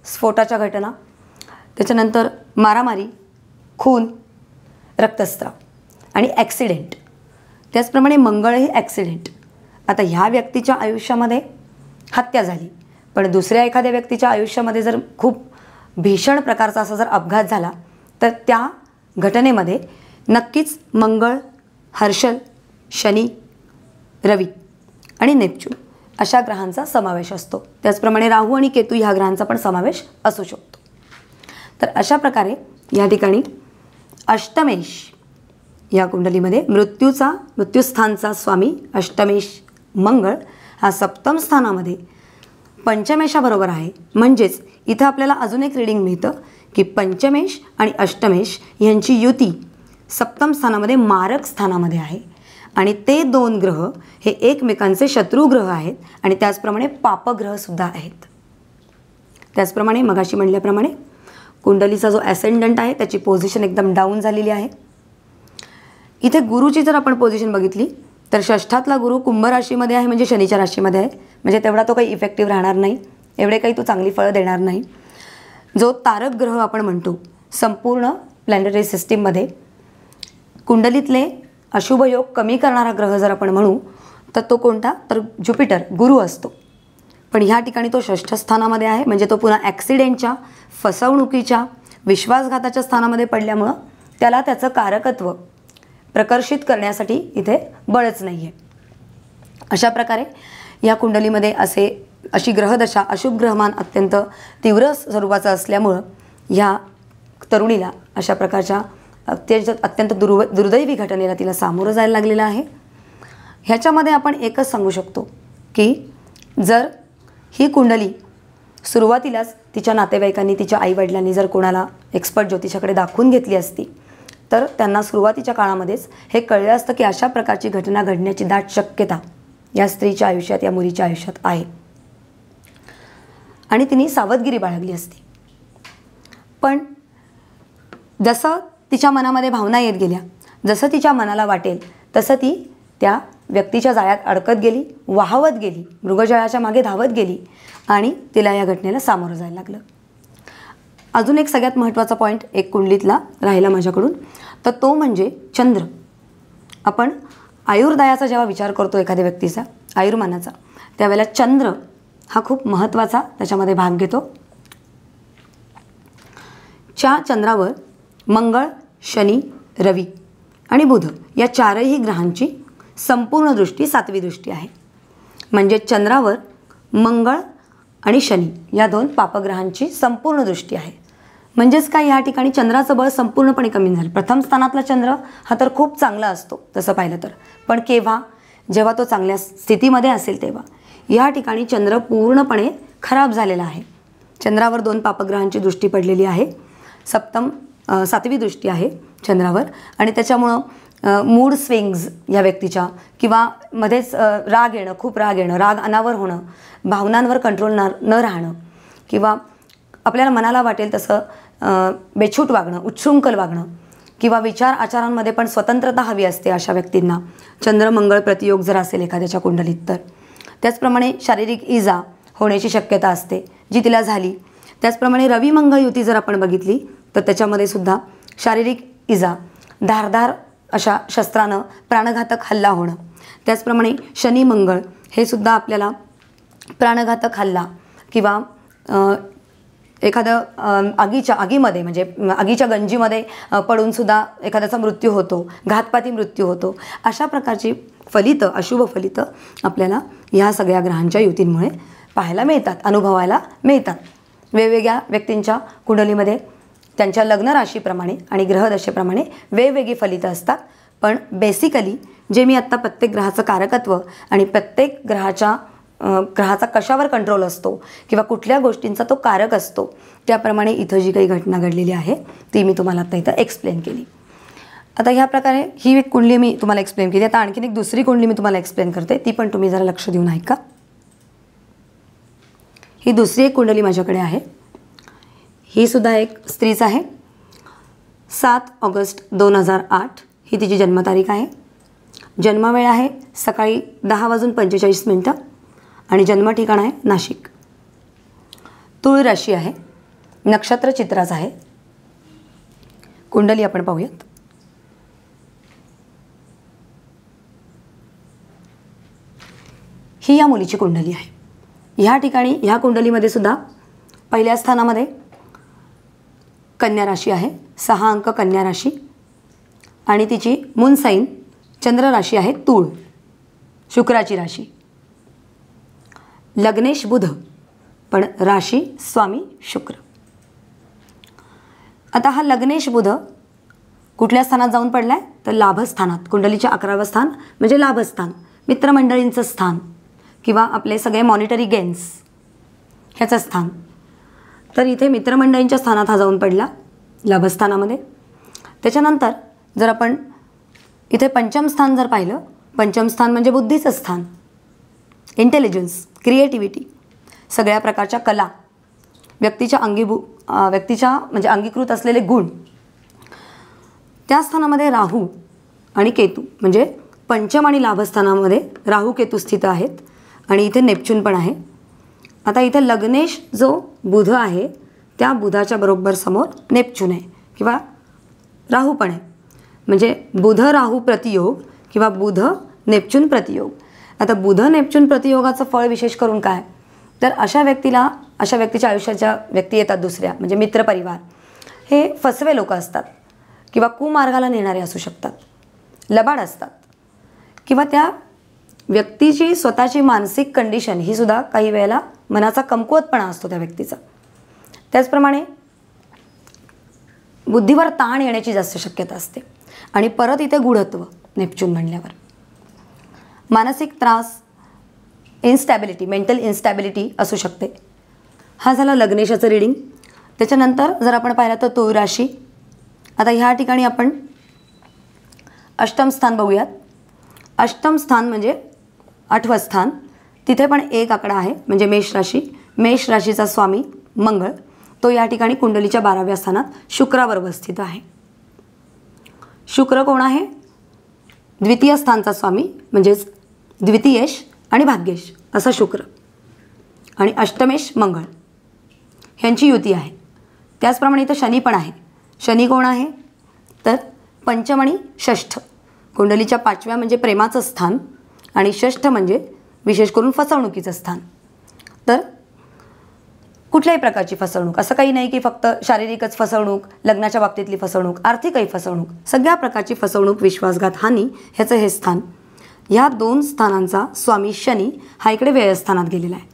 Speaker 1: स्फोटाच्या घटना, त्याच्यानंतर मारामारी, खून, रक्तस्त्राव आणि ॲक्सिडेंट. त्याचप्रमाणे मंगळही ॲक्सिडेंट. आता ह्या व्यक्तीच्या आयुष्यामध्ये हत्या झाली पण दुसऱ्या एखाद्या व्यक्तीच्या आयुष्यामध्ये जर खूप भीषण प्रकारचा असा जर अपघात झाला तर त्या घटनेमध्ये नक्कीच मंगळ, हर्षल, शनी, रवी आणि नेपच्यून अशा ग्रहांचा समावेश असतो. त्याचप्रमाणे राहू आणि केतू ह्या ग्रहांचा पण समावेश असू शकतो. तर अशा प्रकारे या ठिकाणी अष्टमेश या कुंडलीमध्ये मृत्यूस्थानचा स्वामी अष्टमेश मंगळ हा सप्तम स्थानामध्ये पंचमेशाबरोबर आहे. म्हणजेच इथं आपल्याला अजून एक रीडिंग मिळतं की पंचमेश आणि अष्टमेश यांची युती सप्तम स्थानामध्ये मारक स्थानामध्ये आहे आणि ते 2 ग्रह हे एकमेकांचे शत्रू ग्रह आहेत आणि त्याचप्रमाणे पापग्रहसुद्धा आहेत. त्याचप्रमाणे मगाशी म्हणल्याप्रमाणे कुंडलीचा जो ॲसेंडंट आहे त्याची पोझिशन एकदम डाऊन झालेली आहे. इथे गुरुची जर आपण पोझिशन बघितली तर षष्ठातला गुरु कुंभ राशीमध्ये आहे, म्हणजे शनीच्या राशीमध्ये आहे, म्हणजे तेवढा तो काही इफेक्टिव्ह राहणार नाही, एवढे काही तो चांगली फळं देणार नाही. जो तारक ग्रह आपण म्हणतो संपूर्ण प्लॅनेटरी सिस्टीममध्ये कुंडलीतले अशुभ योग कमी करणारा ग्रह जर आपण म्हणू तर तो कोणता, तर ज्युपिटर गुरु असतो. पण ह्या ठिकाणी तो षष्ठ स्थानामध्ये आहे, म्हणजे तो पुन्हा ॲक्सिडेंटच्या, फसवणुकीच्या, विश्वासघाताच्या स्थानामध्ये पडल्यामुळं त्याला त्याचं कारकत्व प्रकर्षित करण्यासाठी इथे बळच नाही आहे. अशा प्रकारे या कुंडलीमध्ये अशी ग्रहदशा, अशुभ ग्रहमान अत्यंत तीव्र स्वरूपाचं असल्यामुळं ह्या तरुणीला अशा प्रकारच्या अत्यंत दुर्दैवी घटनेला तिला सामोरं जायला लागलेलं आहे. ह्याच्यामध्ये आपण एकच सांगू शकतो की जर ही कुंडली सुरुवातीलाच तिच्या नातेवाईकांनी, तिच्या आईवडिलांनी जर कोणाला एक्सपर्ट ज्योतिषाकडे दाखवून घेतली असती तर त्यांना सुरुवातीच्या काळामध्येच हे कळलं असतं की अशा प्रकारची घटना घडण्याची दाट शक्यता या स्त्रीच्या आयुष्यात, या मुलीच्या आयुष्यात आहे, आणि तिने सावधगिरी बाळगली असती. पण जसं तिच्या मनामध्ये भावना येत गेल्या, जसं तिच्या मनाला वाटेल तसं ती त्या व्यक्तीच्या जाळ्यात अडकत गेली, वाहवत गेली, मृगजळाच्या मागे धावत गेली आणि तिला या घटनेला सामोरं जायला लागलं. अजून एक सगळ्यात महत्त्वाचा पॉईंट एक कुंडलीतला राहिला माझ्याकडून, तर तो म्हणजे चंद्र. आपण आयुर्दायाचा जेव्हा विचार करतो एखाद्या व्यक्तीचा, आयुर्मानाचा, त्यावेळेला चंद्र हा खूप महत्त्वाचा त्याच्यामध्ये भाग घेतो. च्या चंद्रावर मंगळ, शनी, रवी आणि बुध या चारही ग्रहांची संपूर्ण दृष्टी 7वी दृष्टी आहे. म्हणजे चंद्रावर मंगळ आणि शनी या 2 पापग्रहांची संपूर्ण दृष्टी आहे. म्हणजेच काय, या ठिकाणी चंद्राचं बळ संपूर्णपणे कमी झालं. प्रथम स्थानातला चंद्र हा तर खूप चांगला असतो तसं पाहिलं तर, पण केव्हा, जेव्हा तो चांगल्या स्थितीमध्ये असेल तेव्हा. या ठिकाणी चंद्र पूर्णपणे खराब झालेला आहे. चंद्रावर 2 पापग्रहांची दृष्टी पडलेली आहे, 7वी दृष्टी आहे चंद्रावर, आणि त्याच्यामुळं मूड स्विंग्स या व्यक्तीच्या, किंवा मध्येच राग येणं, खूप राग येणं, राग अनावर होणं, भावनांवर कंट्रोल न राहणं, किंवा आपल्याला मनाला वाटेल तसं बेछूट वागणं, उच्छृंखल वागणं, किंवा विचार आचारांमध्ये पण स्वतंत्रता हवी असते अशा व्यक्तींना चंद्र मंगळ प्रतियोग जर असेल एखाद्याच्या कुंडलीत तर. त्याचप्रमाणे शारीरिक इजा होण्याची शक्यता असते जी तिला झाली. त्याचप्रमाणे रवी मंगळ युती जर आपण बघितली तर त्याच्यामध्ये सुद्धा शारीरिक इजा, धारदार अशा शस्त्रानं प्राणघातक हल्ला होणं. त्याचप्रमाणे शनी मंगळ हे सुद्धा आपल्याला प्राणघातक हल्ला, किंवा एखादं आगीमध्ये म्हणजे आगीच्या गंजीमध्ये पडून सुद्धा एखाद्याचा मृत्यू होतो, घातपाती मृत्यू होतो. अशा प्रकारची फलितं, अशुभ फलितं आपल्याला ह्या सगळ्या ग्रहांच्या युतींमुळे पाहायला मिळतात, अनुभवायला मिळतात. वेगवेगळ्या व्यक्तींच्या कुंडलीमध्ये त्यांच्या लग्न राशीप्रमाणे आणि ग्रहदशेप्रमाणे वेगवेगळी फलितं असतात. पण बेसिकली जे मी आत्ता प्रत्येक ग्रहाचं कारकत्व आणि प्रत्येक ग्रहाचा कशावर कंट्रोल असतो किंवा कुठल्या गोष्टींचा तो कारक असतो त्याप्रमाणे इथं जी काही घटना घडलेली आहे ती मी तुम्हाला आता इथं एक्सप्लेन केली. आता ह्या प्रकारे ही एक कुंडली मी तुम्हाला एक्सप्लेन केली. आता आणखीन एक दुसरी कुंडली मी तुम्हाला एक्सप्लेन करते, ती पण तुम्ही जरा लक्ष देऊन ऐका. ही दुसरी एक कुंडली माझ्याकडे आहे. ही सुद्धा एक स्त्रीच आहे. 7 ऑगस्ट 2008 ही तिची जन्मतारीख आहे. जन्मवेळ आहे सकाळी 10:45 आणि जन्म ठिकाण आहे नाशिक. तुळ राशी आहे, नक्षत्र चित्राच आहे. कुंडली आपण पाहूयात. ही या मुलीची कुंडली आहे. ह्या ठिकाणी ह्या कुंडलीमध्ये सुद्धा पहिल्या स्थानामध्ये कन्या राशी आहे, 6 अंक कन्या राशी, आणि तिची मून साईन चंद्र राशी आहे तूळ, शुक्राची राशी. लग्नेश बुध पण राशी स्वामी शुक्र. आता हा लग्नेश बुध कुठल्या स्थानात जाऊन पडलाय तर लाभस्थानात. कुंडलीच्या 11वं स्थान म्हणजे लाभस्थान, मित्रमंडळींचं स्थान किंवा आपले सगळे मॉनिटरी गेन्स ह्याचं स्थान. तर इथे मित्रमंडळींच्या स्थानात हा जाऊन पडला लाभस्थानामध्ये. त्याच्यानंतर जर आपण इथे पंचम स्थान जर पाहिलं, पंचम स्थान म्हणजे बुद्धीचं स्थान, इंटेलिजन्स, क्रिएटिव्हिटी, सगळ्या प्रकारच्या कला, व्यक्तीच्या म्हणजे अंगीकृत असलेले गुण. त्या स्थानामध्ये राहू आणि केतू म्हणजे पंचम आणि लाभस्थानामध्ये राहू केतू स्थित आहेत आणि इथे नेपच्यून पण आहे. आता इथे लग्नेश जो बुध आहे त्या बुधाच्या बरोबर समोर नेपच्यून आहे किंवा राहू पण आहे. म्हणजे बुध राहू प्रतियोग किंवा बुध नेपच्यून प्रतियोग. आता बुध नेपच्यून प्रतियोगाचं फळ विशेष करून काय, तर अशा व्यक्तीच्या आयुष्याच्या व्यक्ती येतात दुसऱ्या, म्हणजे मित्रपरिवार हे फसवे लोक असतात किंवा कुमार्गाला नेणारे असू शकतात, लबाड असतात किंवा त्या व्यक्तीची स्वतःची मानसिक कंडिशन ही सुद्धा काही वेळेला मनाचा कमकुवतपणा असतो त्या व्यक्तीचा. त्याचप्रमाणे बुद्धीवर ताण येण्याची जास्त शक्यता असते. आणि परत इथे गूढत्व नेपच्यून म्हणल्यावर मानसिक त्रास, इन्स्टॅबिलिटी, मेंटल इन्स्टॅबिलिटी असू शकते. हा झाला लग्नेशाचं रीडिंग. त्याच्यानंतर जर आपण पाहिलं तर तुळ राशी. आता ह्या ठिकाणी आपण अष्टम स्थान बघूयात. अष्टम स्थान म्हणजे 8वं स्थान. तिथे पण एक आकडा आहे म्हणजे मेष राशी. मेष राशीचा स्वामी मंगळ तो या ठिकाणी कुंडलीच्या 12व्या स्थानात शुक्राबरोबर स्थित आहे. शुक्र कोण आहे, द्वितीय स्थानचा स्वामी म्हणजेच द्वितीयेश आणि भाग्येश असा शुक्र आणि अष्टमेश मंगळ ह्यांची युती आहे. त्याचप्रमाणे इथं शनी पण आहे. शनी कोण आहे तर पंचम आणि षष्ठ कुंडलीच्या 5व्या म्हणजे प्रेमाचं स्थान आणि षष्ठ म्हणजे विशेष करून फसवणुकीचं स्थान. तर कुठल्याही प्रकारची फसवणूक, असं काही नाही की फक्त शारीरिकच फसवणूक, लग्नाच्या बाबतीतली फसवणूक, आर्थिकही फसवणूक, सगळ्या प्रकारची फसवणूक, विश्वासघात, हानी ह्याचं हे स्थान. ह्या 2 स्थानांचा स्वामी शनी हा इकडे व्ययस्थानात गेलेला आहे.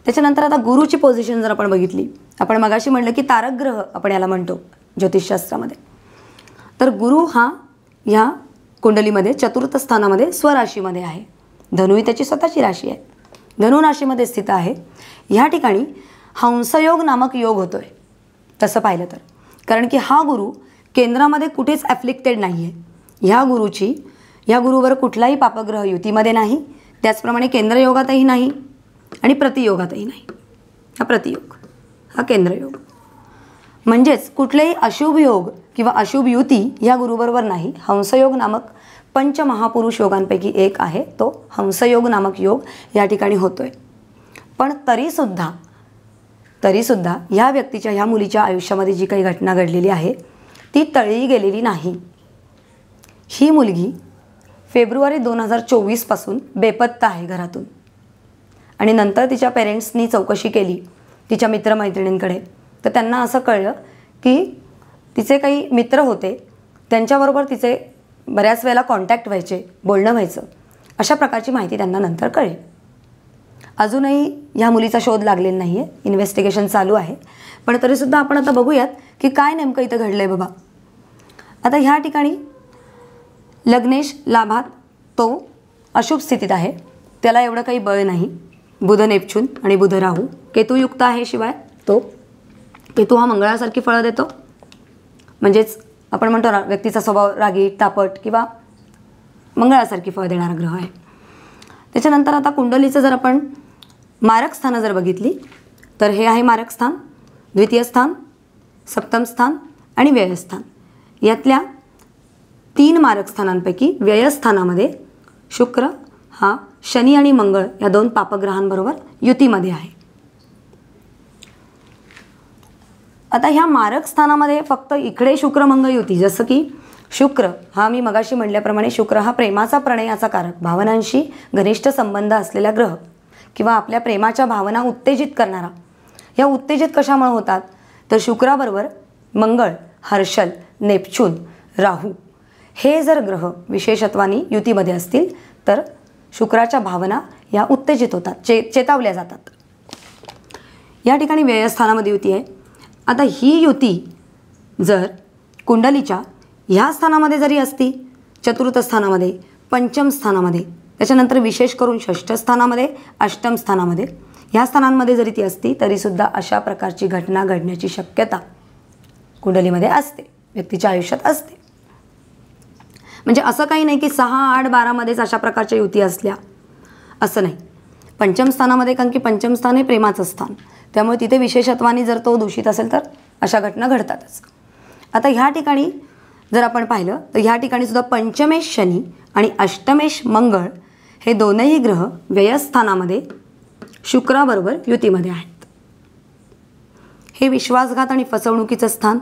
Speaker 1: त्याच्यानंतर आता गुरुची पोझिशन जर आपण बघितली, आपण मगाशी म्हणलं की तारक ग्रह आपण याला म्हणतो ज्योतिषशास्त्रामध्ये, तर गुरु हा ह्या कुंडलीमध्ये 4th स्थानामध्ये स्वराशीमध्ये आहे. धनु ही त्याची स्वतःची राशी आहे, धनु राशीमध्ये स्थित आहे. ह्या ठिकाणी हंसयोग नामक योग होतो आहे तसं पाहिलं तर, कारण की हा गुरु केंद्रामध्ये कुठेच ॲफ्लिक्टेड नाही आहे. ह्या गुरुवर कुठलाही पापग्रह युतीमध्ये नाही, त्याचप्रमाणे केंद्रयोगातही नाही आणि प्रतियोगातही नाही. हा प्रतियोग, हा केंद्रयोग, म्हणजेच कुठलेही अशुभ योग किंवा अशुभ युती या गुरुबरोबर नाही. हंसयोग नामक पंचमहापुरुष योगांपैकी एक आहे तो हंसयोग नामक योग या ठिकाणी होतोय. पण तरीसुद्धा ह्या व्यक्तीच्या, ह्या मुलीच्या आयुष्यामध्ये जी काही घटना घडलेली आहे ती तळी गेलेली नाही. ही मुलगी फेब्रुवारी 2024 पासून बेपत्ता आहे घरातून आणि नंतर तिच्या पेरेंट्सनी चौकशी केली तिच्या मित्रमैत्रिणींकडे, तर त्यांना असं कळलं की तिचे काही मित्र होते त्यांच्याबरोबर तिचे बऱ्याच वेळेला कॉन्टॅक्ट व्हायचे, बोलणं व्हायचं, अशा प्रकारची माहिती त्यांना नंतर कळली. अजूनही ह्या मुलीचा शोध लागलेला नाही आहे, इन्व्हेस्टिगेशन चालू आहे. पण तरीसुद्धा आपण आता बघूयात की काय नेमकं इथं घडलं आहे बाबा. आता ह्या ठिकाणी लग्नेश लाभात तो अशुभ स्थितीत आहे, त्याला एवढं काही बळ नाही. बुध नेपच्यून आणि बुध राहू, केतुयुक्त आहे. शिवाय तो केतू हा मंगळासारखी फळं देतो, म्हणजेच आपण म्हणतो ना व्यक्तीचा स्वभाव रागीट, तापट किंवा मंगळासारखी फळ देणारा ग्रह आहे. त्याच्यानंतर आता कुंडलीचं जर आपण मारक स्थानं जर बघितली तर हे आहे मारक स्थान, द्वितीय स्थान, सप्तम स्थान आणि व्ययस्थान. यातल्या 3 मारक स्थानांपैकी व्ययस्थानामध्ये शुक्र हा शनी आणि मंगळ या 2 पापग्रहांबरोबर युतीमध्ये आहे. आता ह्या मारक स्थानामध्ये फक्त इकडे शुक्र मंगळ युती, जसं की शुक्र हा मी मगाशी म्हटल्याप्रमाणे शुक्र हा प्रेमाचा, प्रणयाचा कारक, भावनांशी घनिष्ठ संबंध असलेला ग्रह किंवा आपल्या प्रेमाच्या भावना उत्तेजित करणारा. ह्या उत्तेजित कशामुळे होतात तर शुक्राबरोबर मंगळ, हर्षल, नेपच्यून, राहू हे जर ग्रह विशेषत्वानी युतीमध्ये असतील तर शुक्राच्या भावना या उत्तेजित होतात, चेतावल्या जातात. या ठिकाणी व्ययस्थानामध्ये युती आहे. आता ही युती जर कुंडलीच्या ह्या स्थानामध्ये जरी असती, 4th स्थानामध्ये, पंचम स्थानामध्ये, त्याच्यानंतर विशेष करून षष्ठ स्थानामध्ये, अष्टम स्थानामध्ये, ह्या स्थानांमध्ये जरी ती असती तरीसुद्धा अशा प्रकारची घटना घडण्याची शक्यता कुंडलीमध्ये असते, व्यक्तीच्या आयुष्यात असते. म्हणजे असं काही नाही की 6, 8, 12मध्येच अशा प्रकारच्या युती असल्या, असं नाही. पंचम स्थानामध्ये, कारण की पंचम स्थान हे प्रेमाचं स्थान, त्यामुळे तिथे विशेषत्वाने जर तो दूषित असेल तर अशा घटना घडतातच. आता ह्या ठिकाणी जर आपण पाहिलं तर ह्या ठिकाणी सुद्धा पंचमेश शनी आणि अष्टमेश मंगळ हे दोनही ग्रह व्ययस्थानामध्ये शुक्राबरोबर युतीमध्ये आहेत. हे विश्वासघात आणि फसवणुकीचं स्थान,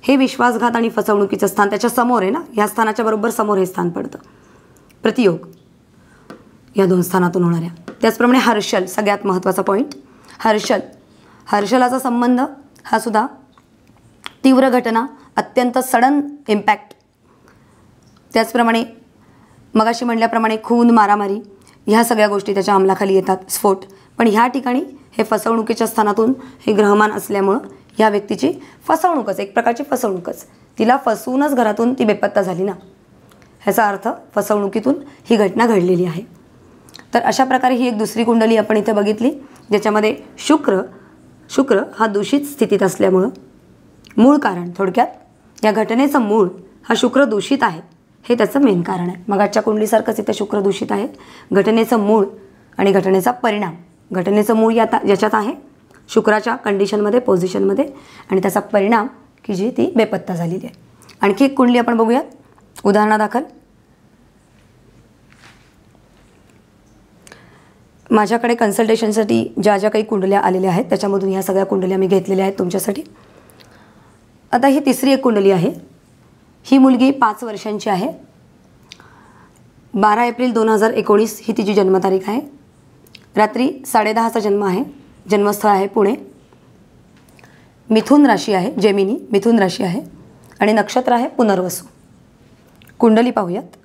Speaker 1: हे विश्वासघात आणि फसवणुकीचं स्थान त्याच्या समोर आहे ना, या स्थानाच्या बरोबर समोर हे स्थान पडतं. प्रतियोग या दोन स्थानातून होणाऱ्या. त्याचप्रमाणे हर्षल, सगळ्यात महत्त्वाचा पॉईंट हर्षलाचा संबंध हा सुद्धा तीव्र घटना, अत्यंत सडन इम्पॅक्ट. त्याचप्रमाणे मगाशी म्हटल्याप्रमाणे खून, मारामारी ह्या सगळ्या गोष्टी त्याच्या अंमलाखाली येतात, स्फोट. पण ह्या ठिकाणी हे फसवणुकीच्या स्थानातून हे ग्रहमान असल्यामुळं ह्या व्यक्तीची फसवणूकच, एक प्रकारची फसवणूकच. तिला फसवूनच घरातून ती बेपत्ता झाली ना, ह्याचा अर्थ फसवणुकीतून ही घटना घडलेली आहे. तर अशा प्रकारे ही एक दुसरी कुंडली आपण इथे बघितली, ज्याच्यामध्ये शुक्र हा दूषित स्थितीत असल्यामुळं, मूळ कारण थोडक्यात या घटनेचं मूळ हा शुक्र दूषित आहे, हे त्याचं मेन कारण आहे. मग आजच्या कुंडलीसारखंच इथे शुक्र दूषित आहे. घटनेचं मूळ आणि घटनेचा परिणाम. घटनेचं मूळ याच्यात आहे शुक्राच्या कंडिशनमध्ये, पोझिशनमध्ये, आणि त्याचा परिणाम की जी ती बेपत्ता झालेली आहे. आणखी एक कुंडली आपण बघूयात उदाहरणादाखल. माझ्याकडे कन्सल्टेशनसाठी ज्या ज्या काही कुंडल्या आलेल्या आहेत त्याच्यामधून ह्या सगळ्या कुंडल्या मी घेतलेल्या आहेत तुमच्यासाठी. आता ही तिसरी एक कुंडली आहे. ही मुलगी 5 वर्षांची आहे. 12 एप्रिल 2019 ही तिची जन्मतारीख आहे. रात्री 10:30चा जन्म आहे. जन्मस्थळ आहे पुणे. मिथुन राशी आहे, जेमिनी मिथुन राशी आहे, आणि नक्षत्र आहे पुनर्वसू. कुंडली पाहूयात.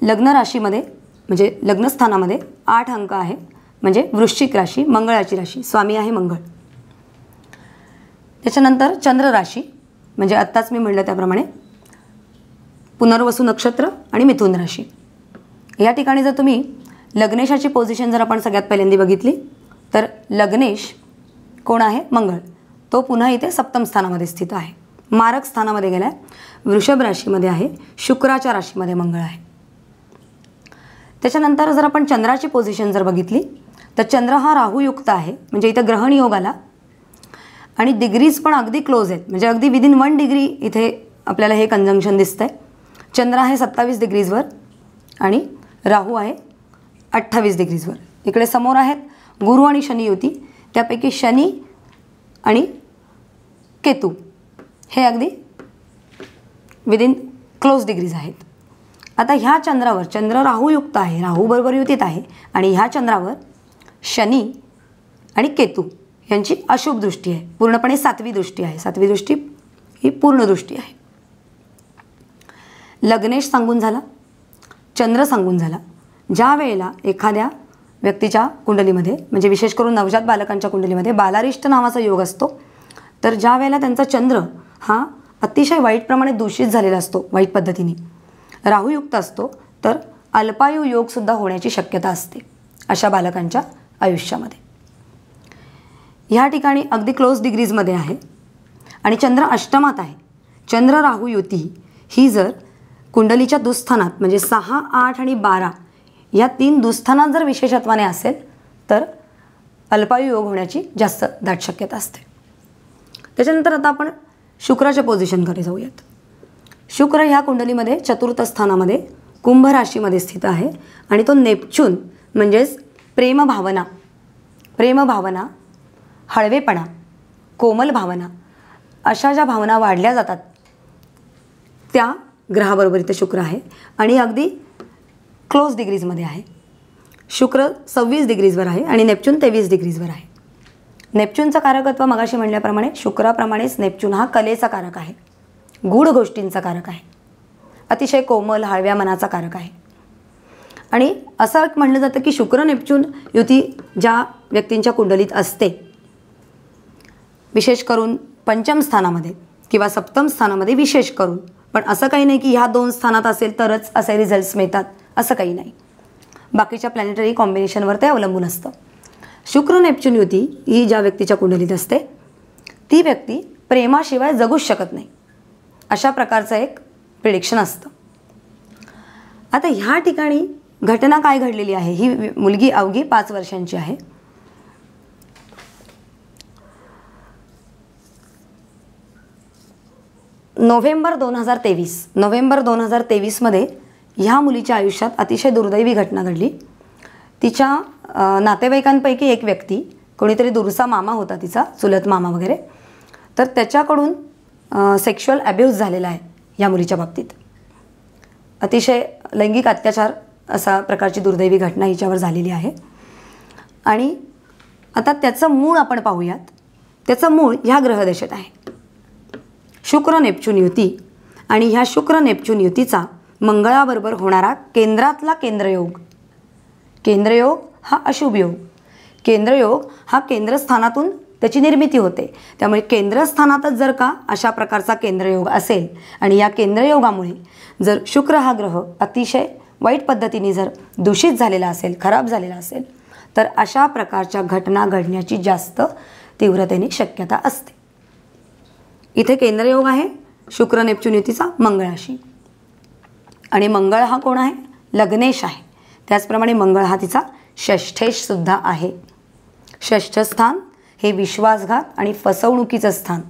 Speaker 1: लग्न राशीमध्ये म्हणजे लग्नस्थानामध्ये 8 अंक आहे, म्हणजे वृश्चिक राशी, मंगळाची राशी, स्वामी आहे मंगळ. त्याच्यानंतर चंद्र राशी म्हणजे आत्ताच मी म्हटलं त्याप्रमाणे पुनर्वसू नक्षत्र आणि मिथुन राशी. या ठिकाणी जर तुम्ही लग्नेशाची पोझिशन जर आपण सगळ्यात पहिल्यांदा बघितली तर लग्नेश कोण आहे? मंगळ. तो पुन्हा इथे सप्तम स्थानामध्ये स्थित आहे, मारक स्थानामध्ये गेला आहे, वृषभ राशीमध्ये आहे, शुक्राच्या राशीमध्ये मंगळ आहे. त्याच्यानंतर जर आपण चंद्राची पोझिशन जर बघितली तर चंद्र हा राहूयुक्त आहे, म्हणजे इथं ग्रहण योग आला, आणि डिग्रीज पण अगदी क्लोज आहेत, म्हणजे अगदी विदिन 1 डिग्री इथे आपल्याला हे कंजंक्शन दिसतंय. चंद्र आहे 27 डिग्रीजवर आणि राहू आहे 28 डिग्रीजवर. इकडे समोर आहेत गुरु आणि शनी युती, त्यापैकी शनी आणि केतू हे अगदी विदिन क्लोज डिग्रीज आहेत. आता ह्या चंद्रावर चंद्र राहूयुक्त आहे, राहूबरोबर युतीत आहे, आणि ह्या चंद्रावर शनी आणि केतू यांची अशुभ दृष्टी आहे, पूर्णपणे 7वी दृष्टी आहे. 7वी दृष्टी ही पूर्ण दृष्टी आहे. लग्नेश सांगून झाला, चंद्र सांगून झाला. ज्या वेळेला एखाद्या व्यक्तीच्या कुंडलीमध्ये म्हणजे विशेष करून नवजात बालकांच्या कुंडलीमध्ये बालारिष्ट नावाचा योग असतो, तर ज्या वेळेला त्यांचा चंद्र हा अतिशय वाईटप्रमाणे दूषित झालेला असतो, वाईट पद्धतीने राहूयुक्त असतो, तर अल्पायू योगसुद्धा होण्याची शक्यता असते अशा बालकांच्या आयुष्यामध्ये. ह्या ठिकाणी अगदी क्लोज डिग्रीजमध्ये आहे आणि चंद्र अष्टमात आहे. चंद्र राहू युती ही जर कुंडलीच्या दुस्थानात म्हणजे 6, 8 आणि 12 या 3 दुस्थानात जर विशेषत्वाने असेल तर अल्पायू योग होण्याची जास्त दाट शक्यता असते. त्याच्यानंतर आता आपण शुक्राच्या पोझिशनकडे जाऊयात. शुक्र ह्या कुंडलीमध्ये 4र्थ स्थानामध्ये कुंभ राशीमध्ये स्थित आहे, आणि तो नेपच्यून म्हणजेच प्रेमभावना, हळवेपणा, कोमल भावना अशा ज्या भावना वाढल्या जातात त्या ग्रहाबरोबर इथे शुक्र आहे, आणि अगदी क्लोज डिग्रीजमध्ये आहे. शुक्र 26 डिग्रीजवर आहे आणि नेपच्यून 23 डिग्रीजवर आहे. नेपच्यूनचं कारकत्व मगाशी म्हणल्याप्रमाणे शुक्राप्रमाणेच नेपच्यून हा कलेचा कारक आहे, गूढ गोष्टींचा कारक आहे, अतिशय कोमल हळव्या मनाचा कारक आहे. आणि असं म्हणलं जातं की शुक्र नेपच्यून युती ज्या व्यक्तींच्या कुंडलीत असते, विशेष करून 5म स्थानामध्ये किंवा 7म स्थानामध्ये विशेष करून, पण असं काही नाही की ह्या 2 स्थानात असेल तरच असे रिझल्ट्स मिळतात, असं काही नाही. बाकीच्या प्लॅनेटरी कॉम्बिनेशनवर ते अवलंबून असतं. शुक्र नेपच्यून युती ही ज्या व्यक्तीच्या कुंडलीत असते ती व्यक्ती प्रेमाशिवाय जगूच शकत नाही, अशा प्रकारचं एक प्रिडिक्शन असतं. आता ह्या ठिकाणी घटना काय घडलेली आहे? ही मुलगी अवघी 5 वर्षांची आहे. नोव्हेंबर 2023मध्ये ह्या मुलीच्या आयुष्यात अतिशय दुर्दैवी घटना घडली. तिच्या नातेवाईकांपैकी एक व्यक्ती, कोणीतरी दूरचा मामा होता तिचा, चुलत मामा वगैरे, तर त्याच्याकडून सेक्शुअल ॲब्यूज झालेला आहे या मुलीच्या बाबतीत. अतिशय लैंगिक अत्याचार असा प्रकारची दुर्दैवी घटना हिच्यावर झालेली आहे. आणि आता त्याचं मूळ आपण पाहूयात. त्याचं मूळ ह्या ग्रहदशेत आहे, शुक्र नेपच्यून युती. आणि ह्या शुक्र नेपच्यून युतीचा मंगळाबरोबर होणारा केंद्रातला केंद्रयोग. केंद्रयोग हा अशुभ योग. केंद्रयोग हा केंद्रस्थानातून त्याची निर्मिती होते. त्यामुळे केंद्रस्थानातच जर का अशा प्रकारचा केंद्रयोग असेल आणि या केंद्रयोगामुळे जर शुक्र हा ग्रह अतिशय वाईट पद्धतीने जर दूषित झालेला असेल, खराब झालेला असेल, तर अशा प्रकारच्या घटना घडण्याची जास्त तीव्रतेने शक्यता असते. इथे केंद्रयोग आहे शुक्र नेपच्यून युतीचा मंगळाशी. आणि मंगळ हा कोण आहे? लग्नेश आहे. त्याचप्रमाणे मंगळ हा तिचा षष्ठेशसुद्धा आहे. षष्ठ स्थान हे विश्वासघात आणि फसवणुकीचं स्थान.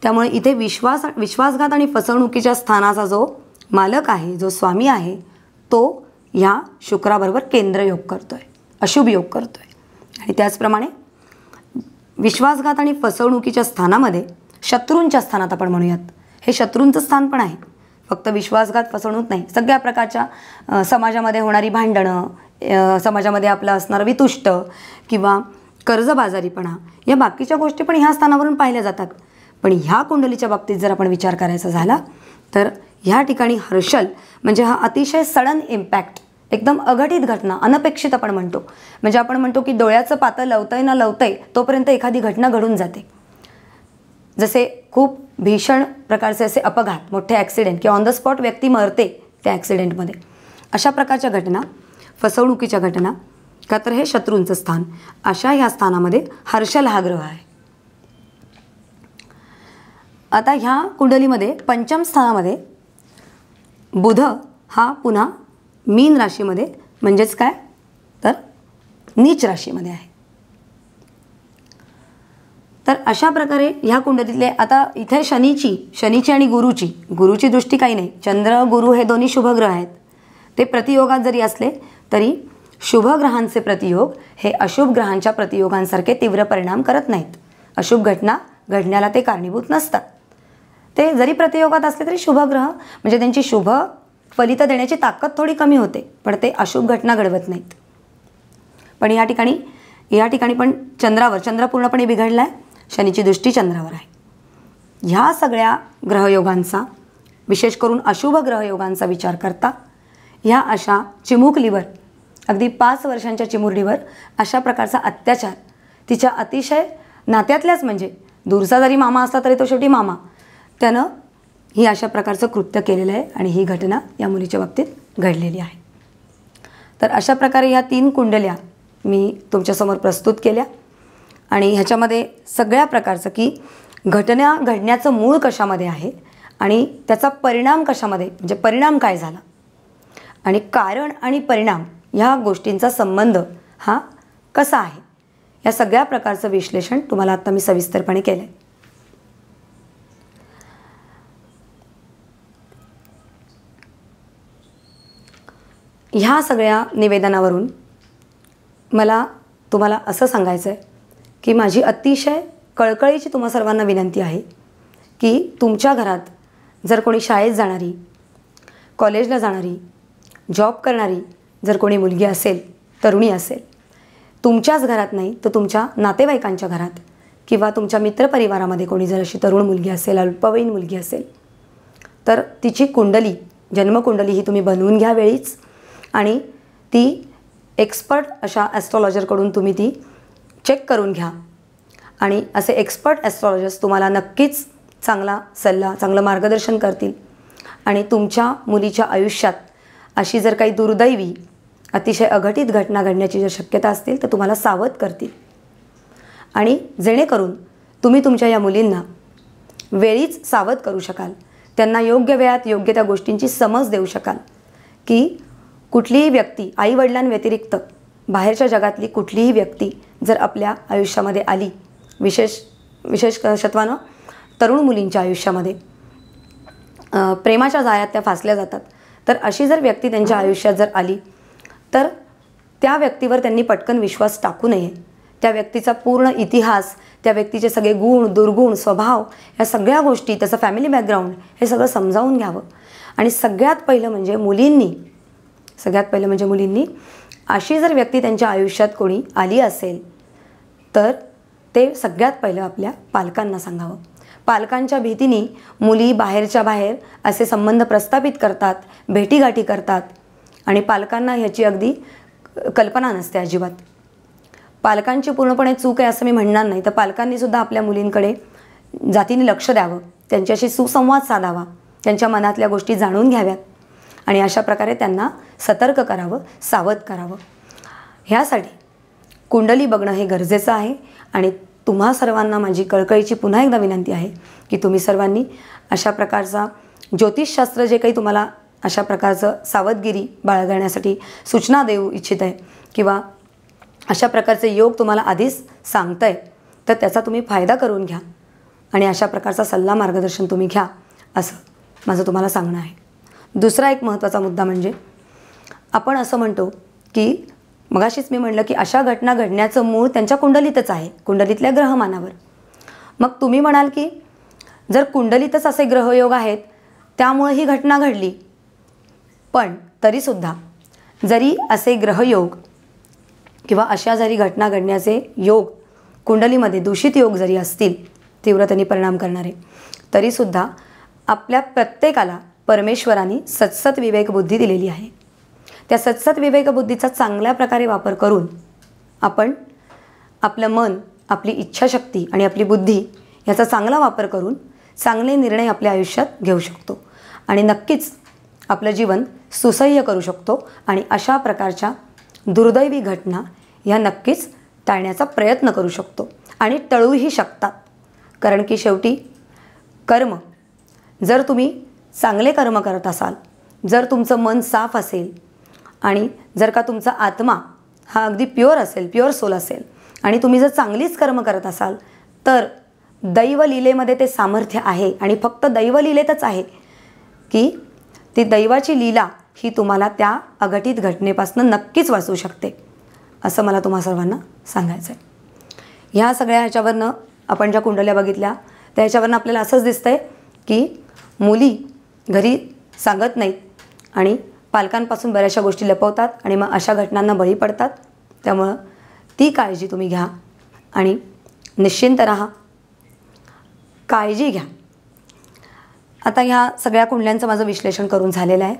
Speaker 1: त्यामुळे इथे विश्वासघात आणि फसवणुकीच्या स्थानाचा जो मालक आहे, जो स्वामी आहे, तो ह्या शुक्राबरोबर केंद्रयोग करतोय, अशुभ योग करतोय. आणि त्याचप्रमाणे विश्वासघात आणि फसवणुकीच्या स्थानामध्ये शत्रूंच्या स्थानात आपण म्हणूयात, हे शत्रूंचं स्थान पण आहे. फक्त विश्वासघात फसवणूक नाही, सगळ्या प्रकारच्या समाजामध्ये होणारी भांडणं, समाजामध्ये आपलं असणारं वितुष्ट किंवा कर्जबाजारीपणा, या बाकीच्या गोष्टी पण ह्या स्थानावरून पाहिल्या जातात. पण ह्या कुंडलीच्या बाबतीत जर आपण विचार करायचा झाला तर ह्या ठिकाणी हर्षल म्हणजे हा अतिशय सडन इम्पॅक्ट, एकदम अघटित घटना, अनपेक्षित आपण म्हणतो. म्हणजे आपण म्हणतो की डोळ्याचं पातं लवतंय ना लवतंय तोपर्यंत एखादी घटना घडून जाते. जसे खूप भीषण प्रकारचे असे अपघात, मोठे ॲक्सिडेंट किंवा ऑन द स्पॉट व्यक्ती मरते त्या ॲक्सिडेंटमध्ये, अशा प्रकारच्या घटना, फसवणुकीच्या घटना, का तर हे शत्रूंचं स्थान. अशा ह्या स्थानामध्ये हर्षल हा ग्रह आहे. आता ह्या कुंडलीमध्ये पंचम स्थानामध्ये बुध हा पुन्हा मीन राशीमध्ये, म्हणजेच काय तर नीच राशीमध्ये आहे. तर अशा प्रकारे ह्या कुंडलीतले, आता इथे शनीची आणि गुरुची दृष्टी काही नाही. चंद्र गुरु हे दोन्ही शुभग्रह आहेत. ते प्रतियोगात जरी असले तरी शुभ ग्रहांचे प्रतियोग हे अशुभ ग्रहांच्या प्रतियोगांसारखे तीव्र परिणाम करत नाहीत. अशुभ घटना घडण्याला ते कारणीभूत नसतात. ते जरी प्रतियोगात असले तरी शुभग्रह म्हणजे त्यांची शुभ फलितं देण्याची ताकद थोडी कमी होते, पण ते अशुभ घटना घडवत नाहीत. पण या ठिकाणी पण चंद्र पूर्णपणे बिघडला आहे. शनीची दृष्टी चंद्रावर आहे. ह्या सगळ्या ग्रहयोगांचा, विशेष करून अशुभ ग्रहयोगांचा विचार करता ह्या अशा चिमुकलीवर, अगदी 5 वर्षांच्या चिमुरडीवर अशा प्रकारचा अत्याचार, तिच्या अतिशय नात्यातल्याच, म्हणजे दूरचा जरी मामा असला तरी तो शेवटी मामा, त्यानं ही अशा प्रकारचं कृत्य केलेलं आहे. आणि ही घटना या मुलीच्या बाबतीत घडलेली आहे. तर अशा प्रकारे ह्या 3 कुंडल्या मी तुमच्यासमोर प्रस्तुत केल्या. आणि ह्याच्यामध्ये सगळ्या प्रकारचं की घटना घडण्याचं मूळ कशामध्ये आहे आणि त्याचा परिणाम कशामध्ये, म्हणजे परिणाम काय झाला आणि कारण आणि परिणाम ह्या गोष्टींचा संबंध हा कसा आहे, या सगळ्या प्रकारचं विश्लेषण तुम्हाला आता मी सविस्तरपणे केलं आहे. ह्या सगळ्या निवेदनावरून मला तुम्हाला असं सांगायचं आहे की माझी अतिशय कळकळीची तुम्हा सर्वांना विनंती आहे की तुमच्या घरात जर कोणी शाळेत जाणारी, कॉलेजला जाणारी, जॉब करणारी जर कोणी मुलगी असेल, तरुणी असेल, तुमच्याच घरात नाही तर तुमच्या नातेवाईकांच्या घरात किंवा तुमच्या मित्रपरिवारामध्ये कोणी जर अशी तरुण मुलगी असेल, अल्पवयीन मुलगी असेल, तर तिची कुंडली, जन्मकुंडली ही तुम्ही बनवून घ्या वेळीच. आणि ती एक्सपर्ट अशा ॲस्ट्रॉलॉजरकडून तुम्ही ती चेक करून घ्या. आणि असे एक्सपर्ट ॲस्ट्रॉलॉजर्स तुम्हाला नक्कीच चांगला सल्ला, चांगलं मार्गदर्शन करतील. आणि तुमच्या मुलीच्या आयुष्यात अशी जर काही दुर्दैवी, अतिशय अघटित घटना घडण्याची जर शक्यता असतील तर तुम्हाला सावध करतील. आणि जेणेकरून तुम्ही तुमच्या या मुलींना वेळीच सावध करू शकाल, त्यांना योग्य वेळात योग्य त्या गोष्टींची समज देऊ शकाल की कुठलीही व्यक्ती, आईवडिलांव्यतिरिक्त बाहेरच्या जगातली कुठलीही व्यक्ती जर आपल्या आयुष्यामध्ये आली, विशेषत्वानं तरुण मुलींच्या आयुष्यामध्ये प्रेमाच्या जाळ्यात त्या फासल्या जातात. तर अशी जर व्यक्ती त्यांच्या आयुष्यात जर आली तर त्या व्यक्तीवर त्यांनी पटकन विश्वास टाकू नये. त्या व्यक्तीचा पूर्ण इतिहास, त्या व्यक्तीचे सगळे गुण दुर्गुण स्वभाव, या सगळ्या गोष्टी, त्याचं फॅमिली बॅकग्राऊंड हे सगळं समजावून घ्यावं. आणि सगळ्यात पहिलं म्हणजे मुलींनी अशी जर व्यक्ती त्यांच्या आयुष्यात कोणी आली असेल तर ते सगळ्यात पहिलं आपल्या पालकांना सांगावं. पालकांच्या भीतीने मुली बाहेरच्या बाहेर असे संबंध प्रस्थापित करतात, भेटीगाठी करतात आणि पालकांना ह्याची अगदी कल्पना नसते अजिबात. पालकांची पूर्णपणे चूक आहे असं मी म्हणणार नाही. तर पालकांनीसुद्धा आपल्या मुलींकडे जातीने लक्ष द्यावं, त्यांच्याशी सुसंवाद साधावा, त्यांच्या मनातल्या गोष्टी जाणून घ्याव्यात आणि अशा प्रकारे त्यांना सतर्क करावं, सावध करावं. ह्यासाठी कुंडली बघणं हे गरजेचं आहे. आणि तुम्हा सर्वांना माझी कळकळीची पुन्हा एकदा विनंती आहे की तुम्ही सर्वांनी अशा प्रकारचा ज्योतिषशास्त्र जे काही तुम्हाला अशा प्रकारचं सावधगिरी बाळगण्यासाठी सूचना देऊ इच्छित आहे किंवा अशा प्रकारचे योग तुम्हाला आधीच सांगतं आहे तर त्याचा तुम्ही फायदा करून घ्या आणि अशा प्रकारचा सल्ला मार्गदर्शन तुम्ही घ्या असं माझं तुम्हाला सांगणं आहे. दुसरा एक महत्त्वाचा मुद्दा म्हणजे आपण असं म्हणतो की मगाशीच मी म्हणलं की अशा घटना घडण्याचं मूळ त्यांच्या कुंडलीतच आहे, कुंडलीतल्या ग्रहमानावर. मग तुम्ही म्हणाल की जर कुंडलीतच असे ग्रहयोग आहेत त्यामुळे ही घटना घडली, पण तरीसुद्धा जरी असे ग्रहयोग किंवा अशा जरी घटना घडण्याचे योग कुंडलीमध्ये दूषित योग जरी असतील तीव्रतेने परिणाम करणारे, तरीसुद्धा आपल्या प्रत्येकाला परमेश्वराने सत्सत विवेक बुद्धी दिलेली आहे. त्या सत्सत विवेक बुद्धीचा चांगल्या प्रकारे वापर करून आपण आपलं मन, आपली इच्छाशक्ती आणि आपली बुद्धी याचा चांगला वापर करून चांगले निर्णय आपल्या आयुष्यात घेऊ शकतो आणि नक्कीच आपलं जीवन सुसह्य करू शकतो. आणि अशा प्रकारच्या दुर्दैवी घटना ह्या नक्कीच टाळण्याचा प्रयत्न करू शकतो आणि टळूही शकतात. कारण की शेवटी कर्म, जर तुम्ही चांगले कर्म करत असाल, जर तुमचं मन साफ असेल आणि जर का तुमचा आत्मा हा अगदी प्युअर असेल, प्युअर सोल असेल आणि तुम्ही जर चांगलीच कर्म करत असाल तर दैवलीलेमध्ये ते सामर्थ्य आहे. आणि फक्त दैवलीलेतच आहे की ती दैवाची लीला ही तुम्हाला त्या अघटित घटनेपासून नक्कीच वाचवू शकते असं मला तुम्हा सर्वांना सांगायचं आहे. ह्या सगळ्या ह्याच्यावरनं आपण ज्या कुंडल्या बघितल्या त्या ह्याच्यावरनं आपल्याला असंच दिसतं आहे की मुली घरी सांगत नाहीत आणि पालकांपासून बऱ्याचशा गोष्टी लपवतात आणि मग अशा घटनांना बळी पडतात. त्यामुळं ती काळजी तुम्ही घ्या आणि निश्चिंत राहा, काळजी घ्या. आता ह्या सगळ्या कुंडल्यांचं माझं विश्लेषण करून झालेलं आहे.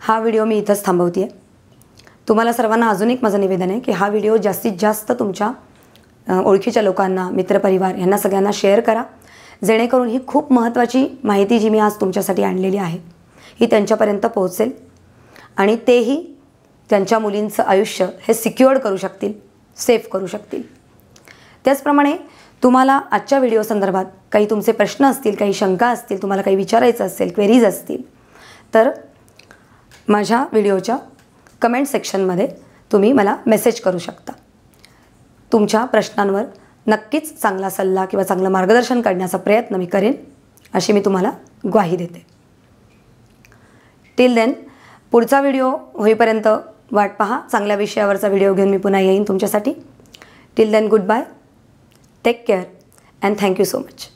Speaker 1: हा व्हिडिओ मी इथंच थांबवते आहे. तुम्हाला सर्वांना अजून एक माझं निवेदन आहे की हा व्हिडिओ जास्तीत जास्त तुमच्या ओळखीच्या लोकांना, मित्रपरिवार यांना सगळ्यांना शेअर करा, जेणेकरून ही खूप महत्त्वाची माहिती जी मी आज तुमच्यासाठी आणलेली आहे ही त्यांच्यापर्यंत पोहोचेल आणि तेही त्यांच्या मुलींचं आयुष्य हे सिक्युअर्ड करू शकतील, सेफ करू शकतील. त्याचप्रमाणे तुम्हाला आजच्या व्हिडिओ संदर्भात काही तुमचे प्रश्न असतील, काही शंका असतील, तुम्हाला काही विचारायचं असेल, क्वेरीज असतील तर माझ्या व्हिडिओच्या कमेंट सेक्शनमध्ये तुम्ही मला मेसेज करू शकता. तुमच्या प्रश्नांवर नक्कीच चांगला सल्ला किंवा चांगलं मार्गदर्शन करण्याचा प्रयत्न मी करेन अशी मी तुम्हाला ग्वाही देते. टिल देन पुढचा व्हिडिओ होईपर्यंत वाट पहा. चांगल्या विषयावरचा व्हिडिओ घेऊन मी पुन्हा येईन तुमच्यासाठी. Till then goodbye, take care and thank you so much.